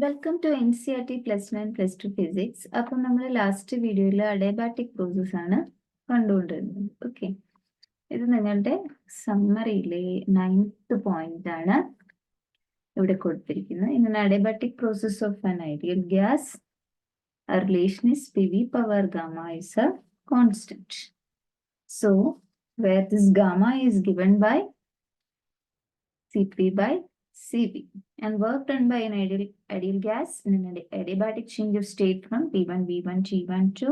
Welcome to NCERT +1 +2 physics. അപ്പം നമ്മൾ last വീഡിയോയിൽ അഡിയബാറ്റിക് പ്രോസസ് ആണ് കണ്ടുകൊണ്ടിരുന്നത്. ഓക്കെ, ഇത് നിങ്ങളുടെ സമ്മറിയിലെ 9th പോയിന്റ് ആണ് ഇവിടെ കൊടുത്തിരിക്കുന്നത്. In an adiabatic process of an ideal gas, a relation is PV power gamma is a constant. So, where this gamma is given by C3 by Cv, and work done by an ideal gas in an adiabatic change of state from P1 V1 T1 to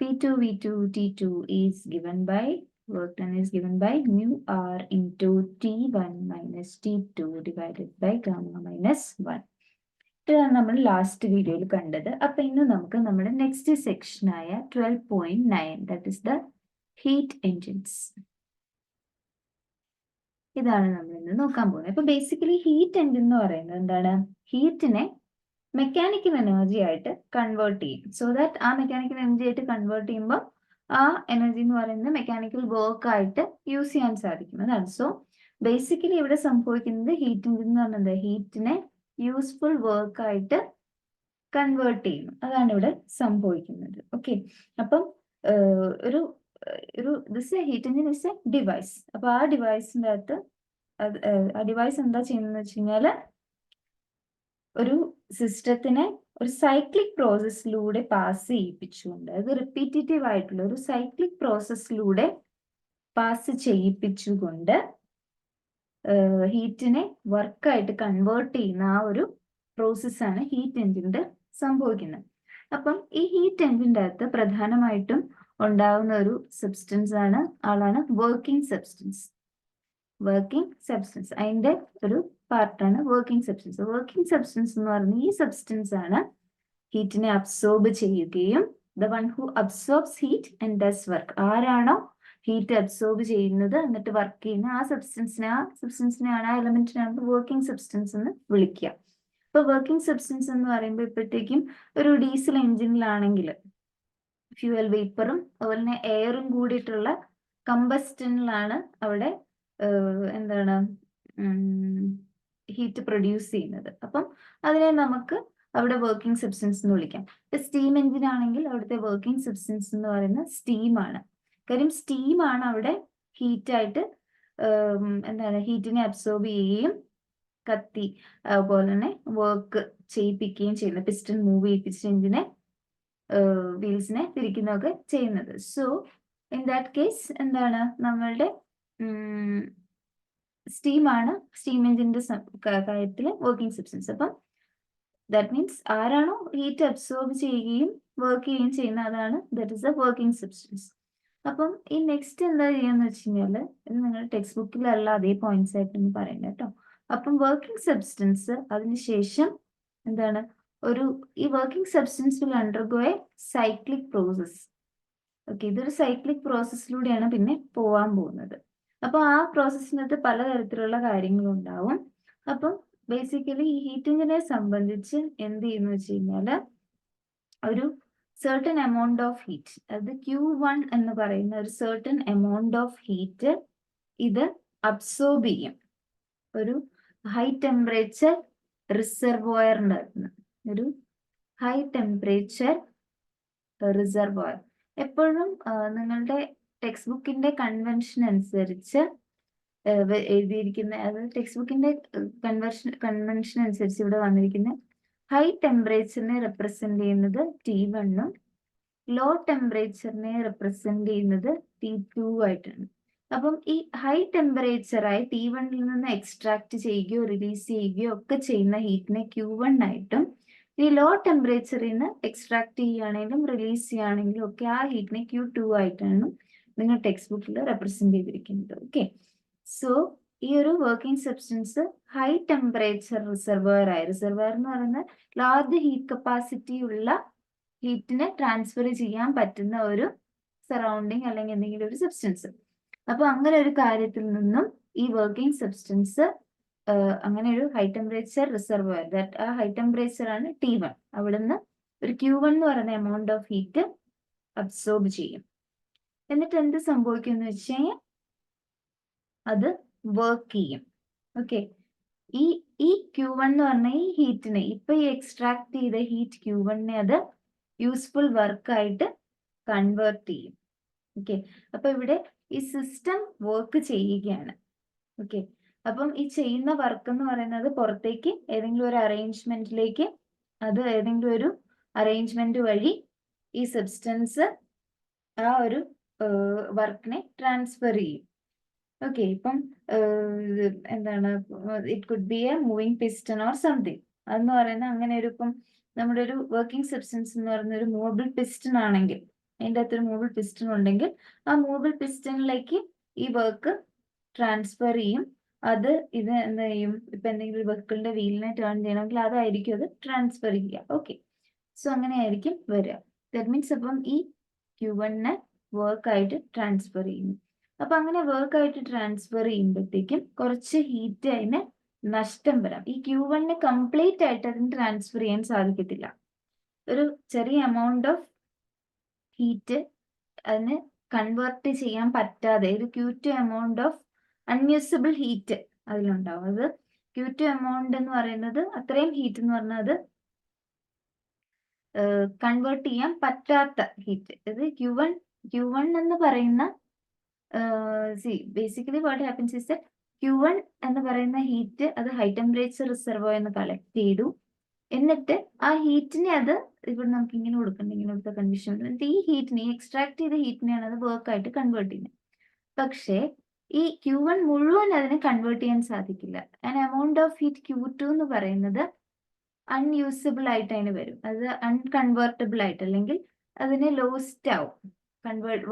P2 V2 T2 is given by work done is given by mu r into T1 minus T2 divided by gamma minus 1. ഇതാണ് നമ്മൾ last വീഡിയോയിൽ കണ്ടത്. അപ്പൊ ഇന്ന് നമുക്ക് നമ്മുടെ next section ആയ 12.9 that is the heat engines, ഇതാണ് നമ്മൾ ഇന്ന് നോക്കാൻ പോകുന്നത്. ഇപ്പൊ ബേസിക്കലി ഹീറ്റ് എൻജിൻ എന്ന് പറയുന്നത് എന്താണ്? ഹീറ്റിനെ മെക്കാനിക്കൽ എനർജി ആയിട്ട് കൺവേർട്ട് ചെയ്യും. സോ ദാറ്റ് ആ മെക്കാനിക്കൽ എനർജി ആയിട്ട് കൺവേർട്ട് ചെയ്യുമ്പോൾ ആ എനർജി എന്ന് പറയുന്നത് മെക്കാനിക്കൽ വർക്ക് ആയിട്ട് യൂസ് ചെയ്യാൻ സാധിക്കും. അതാണ്. സോ ബേസിക്കലി ഇവിടെ സംഭവിക്കുന്നത് ഹീറ്റ് എൻജിൻ എന്ന് പറയുന്നത് ഹീറ്റിനെ യൂസ്ഫുൾ വർക്ക് ആയിട്ട് കൺവേർട്ട് ചെയ്യുന്നു. അതാണ് ഇവിടെ സംഭവിക്കുന്നത്. ഓക്കെ, അപ്പം ഒരു this heat engine is A device. അപ്പൊ ആ ഡിവൈസിന്റെ അകത്ത് ആ ഡിവൈസ് എന്താ ചെയ്യുന്നത് വെച്ച് കഴിഞ്ഞാല് ഒരു സിസ്റ്റത്തിനെ ഒരു സൈക്ലിക് പ്രോസസ്സിലൂടെ പാസ് ചെയ്യിപ്പിച്ചുകൊണ്ട്, അത് റിപ്പീറ്റേറ്റീവ് ആയിട്ടുള്ള ഒരു സൈക്ലിക് പ്രോസസ്സിലൂടെ പാസ് ചെയ്യിപ്പിച്ചുകൊണ്ട് ഹീറ്റിനെ വർക്കായിട്ട് കൺവേർട്ട് ചെയ്യുന്ന ആ ഒരു പ്രോസസ്സാണ് ഹീറ്റ് എൻജിൻ്റെ സംഭവിക്കുന്നത്. അപ്പം ഈ ഹീറ്റ് എൻജിൻ്റെ അകത്ത് പ്രധാനമായിട്ടും ഉണ്ടാകുന്ന ഒരു സബ്സ്റ്റൻസ് ആളാണ് വർക്കിംഗ് സബ്സ്റ്റൻസ്. അതിന്റെ ഒരു പാർട്ടാണ് വർക്കിംഗ് സബ്സ്റ്റൻസ്. വർക്കിംഗ് സബ്സ്റ്റൻസ് എന്ന് പറയുന്നത് ഈ സബ്സ്റ്റൻസ് ആണ് ഹീറ്റിനെ അബ്സോർബ് ചെയ്യുകയും the one who absorbs heat and does work. ആരാണോ ഹീറ്റ് അബ്സോർബ് ചെയ്യുന്നത് എന്നിട്ട് വർക്ക് ചെയ്യുന്ന ആ സബ്സ്റ്റൻസിനെയാണ്, ആ എലമെന്റിനാണ് വർക്കിംഗ് സബ്സ്റ്റൻസ് എന്ന് വിളിക്കുക. ഇപ്പൊ വർക്കിംഗ് സബ്സ്റ്റൻസ് എന്ന് പറയുമ്പോൾ ഇപ്പോഴത്തേക്കും ഒരു ഡീസൽ എഞ്ചിനിലാണെങ്കിൽ ഫ്യൂവൽ വേപ്പറും അതുപോലെ തന്നെ എയറും കൂടിയിട്ടുള്ള കമ്പസ്റ്റനിലാണ് അവിടെ എന്താണ് ഹീറ്റ് പ്രൊഡ്യൂസ് ചെയ്യുന്നത്. അപ്പം അതിനെ നമുക്ക് അവിടെ വർക്കിംഗ് സബ്സ്റ്റൻസ് എന്ന് വിളിക്കാം. ഇപ്പൊ സ്റ്റീം എഞ്ചിൻ ആണെങ്കിൽ അവിടുത്തെ വർക്കിംഗ് സബ്സ്റ്റൻസ് എന്ന് പറയുന്നത് സ്റ്റീമാണ്. കാര്യം സ്റ്റീമാണ് അവിടെ ഹീറ്റായിട്ട് എന്താണ് ഹീറ്റിനെ അബ്സോർബ് ചെയ്യുകയും കത്തി അതുപോലെ തന്നെ വർക്ക് ചെയ്യിപ്പിക്കുകയും ചെയ്യുന്നത്. പിസ്റ്റൺ മൂവ് ചെയ്യിപ്പിച്ച എഞ്ചിനെ വീൽസിനെ തിരിക്കുന്നതൊക്കെ ചെയ്യുന്നത്. സോ ഇൻ ദാറ്റ് കേസ് എന്താണ് നമ്മളുടെ സ്റ്റീമാണ് സ്റ്റീം എഞ്ചിന്റെ കാര്യത്തിൽ വർക്കിംഗ് സബ്സ്റ്റൻസ്. അപ്പം ദാറ്റ് മീൻസ് ആരാണോ ഹീറ്റ് അബ്സോർബ് ചെയ്യുകയും വർക്ക് ചെയ്യുകയും ചെയ്യുന്ന അതാണ് that is A working substance. അപ്പം ഈ നെക്സ്റ്റ് എന്താ ചെയ്യാന്ന് വെച്ച് കഴിഞ്ഞാല് ഇത് നിങ്ങളുടെ ടെക്സ്റ്റ് ബുക്കിലല്ല അതേ പോയിന്റ്സ് ആയിട്ടൊന്നും പറയണ്ട കേട്ടോ. അപ്പം വർക്കിംഗ് സബ്സ്റ്റൻസ് അതിനുശേഷം എന്താണ് ഈ working substance will undergo A cyclic process. Okay, ഇതൊരു സൈക്ലിക് പ്രോസസ്സിലൂടെയാണ് പിന്നെ പോവാൻ പോകുന്നത്. അപ്പൊ ആ പ്രോസസ്സിനകത്ത് പലതരത്തിലുള്ള കാര്യങ്ങളുണ്ടാവും. അപ്പം ബേസിക്കലി ഈ ഹീറ്റ് എഞ്ചിനെ സംബന്ധിച്ച് എന്ത് ചെയ്യുന്നു വെച്ച് കഴിഞ്ഞാല് ഒരു certain amount of heat, അത് Q1 എന്ന് പറയുന്ന ഒരു certain amount of heat ഇത് അബ്സോർബ് ചെയ്യും ഒരു ഹൈ ടെമ്പറേച്ചർ റിസർവോയറിൻ്റെ അകത്ത്. ഒരു ഹൈ ടെമ്പറേച്ചർ റിസർവോയർ എപ്പോഴും നിങ്ങളുടെ ടെക്സ്റ്റ് ബുക്കിന്റെ കൺവെൻഷൻ അനുസരിച്ച് എഴുതിയിരിക്കുന്ന, അത് ടെക്സ്റ്റ് ബുക്കിന്റെ കൺവെൻഷൻ അനുസരിച്ച് ഇവിടെ വന്നിരിക്കുന്ന ഹൈ ടെമ്പറേച്ചറിനെ റെപ്രസെന്റ് ചെയ്യുന്നത് T1ഉം ലോ ടെമ്പറേച്ചറിനെ റെപ്രസെന്റ് ചെയ്യുന്നത് T2 ആയിട്ടാണ്. അപ്പം ഈ ഹൈ ടെമ്പറേച്ചറായി T1ൽ നിന്ന് എക്സ്ട്രാക്ട് ചെയ്യുകയോ റിലീസ് ചെയ്യുകയോ ഒക്കെ ചെയ്യുന്ന ഹീറ്റിനെ Q1 ആയിട്ടും ഈ ലോ ടെമ്പറേച്ചറിൽ നിന്ന് എക്സ്ട്രാക്ട് ചെയ്യുകയാണെങ്കിലും റിലീസ് ചെയ്യുകയാണെങ്കിലും ഒക്കെ ആ ഹീറ്റിനെ Q2 ആയിട്ടാണ് നിങ്ങൾ ടെക്സ്റ്റ് ബുക്കിൽ റെപ്രസെന്റ് ചെയ്തിരിക്കുന്നത്. ഓക്കെ, സോ ഈ ഒരു working substance high temperature reservoir എന്ന് പറയുന്നത് ലാർജ് ഹീറ്റ് കപ്പാസിറ്റി ഉള്ള ഹീറ്റിനെ ട്രാൻസ്ഫർ ചെയ്യാൻ പറ്റുന്ന ഒരു സറൗണ്ടിങ് അല്ലെങ്കിൽ എന്തെങ്കിലും ഒരു സബ്സ്റ്റൻസ്. അപ്പൊ അങ്ങനെ ഒരു കാര്യത്തിൽ നിന്നും ഈ വർക്കിംഗ് സബ്സ്റ്റൻസ് അങ്ങനെ ഒരു ഹൈ ടെമ്പറേച്ചർ റിസർവോയർ, ആ ഹൈ ടെമ്പറേച്ചർ ആണ് T1, അവിടുന്ന് ഒരു Q1 എന്ന് പറയുന്ന എമൗണ്ട് ഓഫ് ഹീറ്റ് അബ്സോർബ് ചെയ്യും. എന്നിട്ട് എന്ത് സംഭവിക്കും എന്ന് വെച്ച് കഴിഞ്ഞാൽ അത് വർക്ക് ചെയ്യും. ഓക്കെ, ഈ Q1 എന്ന് പറഞ്ഞ ഈ ഹീറ്റിനെ, ഇപ്പൊ ഈ എക്സ്ട്രാക്ട് ചെയ്ത ഹീറ്റ് Q1നെ അത് യൂസ്ഫുൾ വർക്ക് ആയിട്ട് കൺവേർട്ട് ചെയ്യും. ഓക്കെ, അപ്പൊ ഇവിടെ ഈ സിസ്റ്റം വർക്ക് ചെയ്യുകയാണ്. ഓക്കെ, അപ്പം ഈ ചെയ്യുന്ന വർക്ക് എന്ന് പറയുന്നത് പുറത്തേക്ക് ഏതെങ്കിലും ഒരു അറേഞ്ച്മെന്റിലേക്ക്, അത് ഏതെങ്കിലും ഒരു അറേഞ്ച്മെന്റ് വഴി ഈ സബ്സ്റ്റൻസ് ആ ഒരു വർക്കിനെ ട്രാൻസ്ഫർ ചെയ്യും. ഓക്കെ, ഇപ്പം എന്താണ്, it could be A moving piston or something. അതെന്ന് പറയുന്നത് അങ്ങനെ ഒരു, ഇപ്പം നമ്മുടെ ഒരു വർക്കിംഗ് സബ്സ്റ്റൻസ് എന്ന് പറയുന്ന ഒരു മൂവബിൾ പിസ്റ്റൺ ആണെങ്കിൽ, അതിൻ്റെ അകത്തൊരു മൂവബിൾ പിസ്റ്റൺ ഉണ്ടെങ്കിൽ ആ മൂവബിൾ പിസ്റ്റണിലേക്ക് ഈ വർക്ക് ട്രാൻസ്ഫർ ചെയ്യും. അത് ഇത് എന്ത് ചെയ്യും, ഇപ്പൊ എന്തെങ്കിലും ഒരു വെഹിക്കിളിന്റെ വീലിനെ ടേൺ ചെയ്യണമെങ്കിൽ അതായിരിക്കും അത് ട്രാൻസ്ഫർ ചെയ്യുക. ഓക്കെ, സോ അങ്ങനെയായിരിക്കും വരിക. ദാറ്റ് മീൻസ് അപ്പം ഈ Q1നെ വർക്കായിട്ട് ട്രാൻസ്ഫർ ചെയ്യുന്നു. അപ്പൊ അങ്ങനെ വർക്കായിട്ട് ട്രാൻസ്ഫർ ചെയ്യുമ്പോഴത്തേക്കും കുറച്ച് ഹീറ്റ് അതിന് നഷ്ടം വരാം. ഈ Q1നെ കംപ്ലീറ്റ് ആയിട്ട് അതിന് ട്രാൻസ്ഫർ ചെയ്യാൻ സാധിക്കത്തില്ല. ഒരു ചെറിയ എമൗണ്ട് ഓഫ് ഹീറ്റ് അതിന് കൺവേർട്ട് ചെയ്യാൻ പറ്റാതെ ഒരു Q2 amount of unusable heat അതിലുണ്ടാവും. അത് Q2 എമൗണ്ട് എന്ന് പറയുന്നത് അത്രയും ഹീറ്റ് എന്ന് പറഞ്ഞാൽ അത് കൺവേർട്ട് ചെയ്യാൻ പറ്റാത്ത ഹീറ്റ്. ഇത് Q1 എന്ന് പറയുന്ന basically what happens is that Q1 എന്ന് പറയുന്ന ഹീറ്റ് അത് ഹൈ ടെമ്പറേച്ചർ റിസർവോയർന്ന് കളക്ട് ചെയ്തു. എന്നിട്ട് ആ ഹീറ്റിനെ അത് ഇവിടെ നമുക്ക് ഇങ്ങനെ കൊടുക്കണ്ട, ഇങ്ങനെ കൊടുത്ത കണ്ടീഷൻ, എന്നിട്ട് ഈ ഹീറ്റിനെ, എക്സ്ട്രാക്ട് ചെയ്ത ഹീറ്റിനെയാണ് അത് വർക്കായിട്ട് കൺവേർട്ട് ചെയ്യുന്നത്. പക്ഷേ ഈ Q1 മുഴുവൻ അതിനെ കൺവേർട്ട് ചെയ്യാൻ സാധിക്കില്ല. An amount of heat Q2 എന്ന് പറയുന്നത് അൺയൂസബിൾ ആയിട്ട് അതിന് വരും. അത് അൺകൺവേർട്ടബിൾ ആയിട്ട്, അല്ലെങ്കിൽ അതിന് ലോസ്റ്റ് ആവും,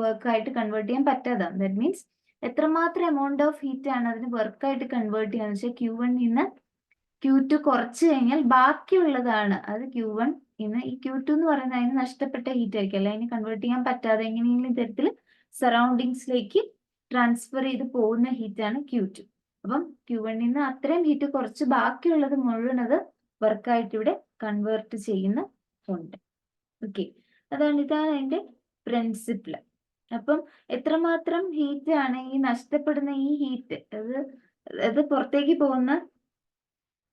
വർക്കായിട്ട് കൺവേർട്ട് ചെയ്യാൻ പറ്റാതാവും. ദാറ്റ് മീൻസ് എത്രമാത്രം എമൗണ്ട് ഓഫ് ഹീറ്റ് ആണ് അതിന് വർക്കായിട്ട് കൺവേർട്ട് ചെയ്യാന്ന് വെച്ചാൽ Q1 നിന്ന് Q2 കുറച്ച് കഴിഞ്ഞാൽ ബാക്കിയുള്ളതാണ് അത് Q1 ഇന്ന് ഈ Q2 എന്ന് പറയുന്നത് അതിന് നഷ്ടപ്പെട്ട ഹീറ്റ് ആയിരിക്കും, അല്ല അതിന് കൺവേർട്ട് ചെയ്യാൻ പറ്റാതെ എങ്ങനെയെങ്കിലും തരത്തിൽ സറൗണ്ടിങ്സിലേക്ക് ട്രാൻസ്ഫർ ചെയ്ത് പോകുന്ന ഹീറ്റാണ് Q2. അപ്പം Q1 നിന്ന് അത്രയും ഹീറ്റ് കുറച്ച് ബാക്കിയുള്ളത് മുഴുവൻ അത് വർക്കായിട്ട് ഇവിടെ കൺവേർട്ട് ചെയ്യുന്നുണ്ട്. ഓക്കെ, ഇതാണ് അതിന്റെ പ്രിൻസിപ്പിൾ. അപ്പം എത്രമാത്രം ഹീറ്റ് ആണ് ഈ നഷ്ടപ്പെടുന്ന ഈ ഹീറ്റ്, അത് പുറത്തേക്ക് പോകുന്ന,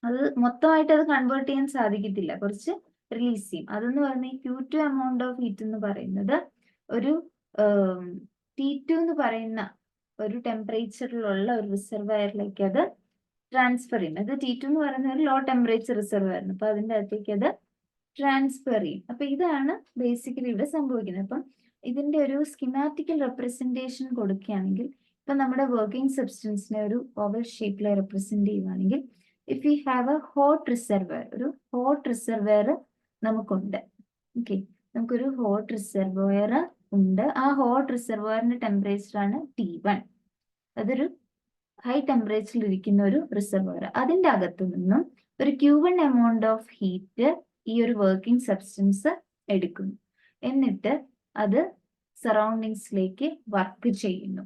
അത് മൊത്തമായിട്ട് അത് കൺവേർട്ട് ചെയ്യാൻ സാധിക്കത്തില്ല, കുറച്ച് റിലീസ് ചെയ്യും. അതെന്ന് പറഞ്ഞ ഈ Q2 എമൗണ്ട് ഓഫ് ഹീറ്റ് എന്ന് പറയുന്നത് ഒരു T2 എന്ന് പറയുന്ന ഒരു ടെമ്പറേച്ചറിലുള്ള ഒരു റിസർവയറിലേക്ക് അത് ട്രാൻസ്ഫർ ചെയ്യും. അത് T2 എന്ന് പറയുന്ന ഒരു ലോ ടെമ്പറേച്ചർ റിസർവയറാണ്. അപ്പൊ അതിൻ്റെ അകത്തേക്ക് അത് ട്രാൻസ്ഫർ ചെയ്യും. അപ്പൊ ഇതാണ് ബേസിക്കലി ഇവിടെ സംഭവിക്കുന്നത്. അപ്പം ഇതിന്റെ ഒരു സ്കിമാറ്റിക്കൽ റെപ്രസെന്റേഷൻ കൊടുക്കുകയാണെങ്കിൽ, ഇപ്പൊ നമ്മുടെ വർക്കിംഗ് സബ്സ്റ്റൻസിനെ ഒരു ഓവൽ ഷേപ്പിൽ റെപ്രസെന്റ് ചെയ്യുകയാണെങ്കിൽ, if you have A hot reservoir, ഒരു ഹോട്ട് റിസർവയർ നമുക്കുണ്ട്. ഓക്കെ, നമുക്കൊരു ഹോട്ട് റിസർവയർ ഉണ്ട്. ആ ഹോട്ട് റിസർവയറിന്റെ ടെമ്പറേച്ചർ ആണ് T1. അതൊരു ഹൈ ടെമ്പറേച്ചറിൽ ഇരിക്കുന്ന ഒരു റിസർവയർ. അതിന്റെ അകത്തു നിന്നും ഒരു Q1 എമൗണ്ട് ഓഫ് ഹീറ്റ് ഈ ഒരു വർക്കിംഗ് സബ്സ്റ്റൻസ് എടുക്കുന്നു. എന്നിട്ട് അത് സറൗണ്ടിങ്സിലേക്ക് വർക്ക് ചെയ്യുന്നു.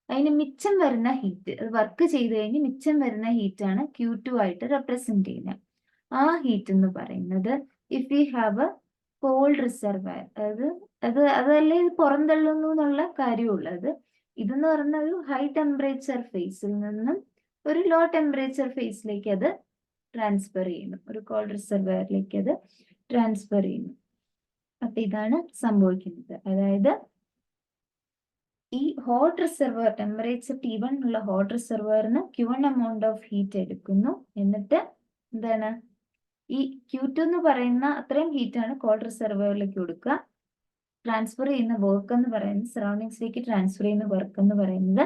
അതിന് മിച്ചം വരുന്ന ഹീറ്റ്, അത് വർക്ക് ചെയ്ത് കഴിഞ്ഞ് മിച്ചം വരുന്ന ഹീറ്റാണ് Q2 ആയിട്ട് റെപ്രസെന്റ് ചെയ്യുന്നത്. ആ ഹീറ്റ് എന്ന് പറയുന്നത്, if you have a cold reservoir, അതല്ലേ ഇത് പുറന്തള്ളുന്നു എന്നുള്ള കാര്യമുള്ളത്. ഇതെന്ന് പറഞ്ഞ ഒരു ഹൈ ടെമ്പറേച്ചർ ഫേസിൽ നിന്നും ഒരു ലോ ടെമ്പറേച്ചർ ഫേസിലേക്ക് അത് ട്രാൻസ്ഫർ ചെയ്യുന്നു, ഒരു കോൾഡ് റിസർവയറിലേക്ക് അത് ട്രാൻസ്ഫർ ചെയ്യുന്നു. അപ്പൊ ഇതാണ് സംഭവിക്കുന്നത്. അതായത് ഈ ഹോട്ട് റിസർവയർ, ടെമ്പറേച്ചർ T1 ഉള്ള ഹോട്ട് റിസർവയറിന് Q1 എമൗണ്ട് ഓഫ് ഹീറ്റ് എടുക്കുന്നു. എന്നിട്ട് എന്താണ്, ഈ Q2 എന്ന് പറയുന്ന അത്രയും ഹീറ്റാണ് കോൾഡ് റിസർവയറിലേക്ക് കൊടുക്കുക. ട്രാൻസ്ഫർ ചെയ്യുന്ന വർക്ക് എന്ന് പറയുന്നത്, സറൗണ്ടിങ്സിലേക്ക് ട്രാൻസ്ഫർ ചെയ്യുന്ന വർക്ക് എന്ന് പറയുന്നത്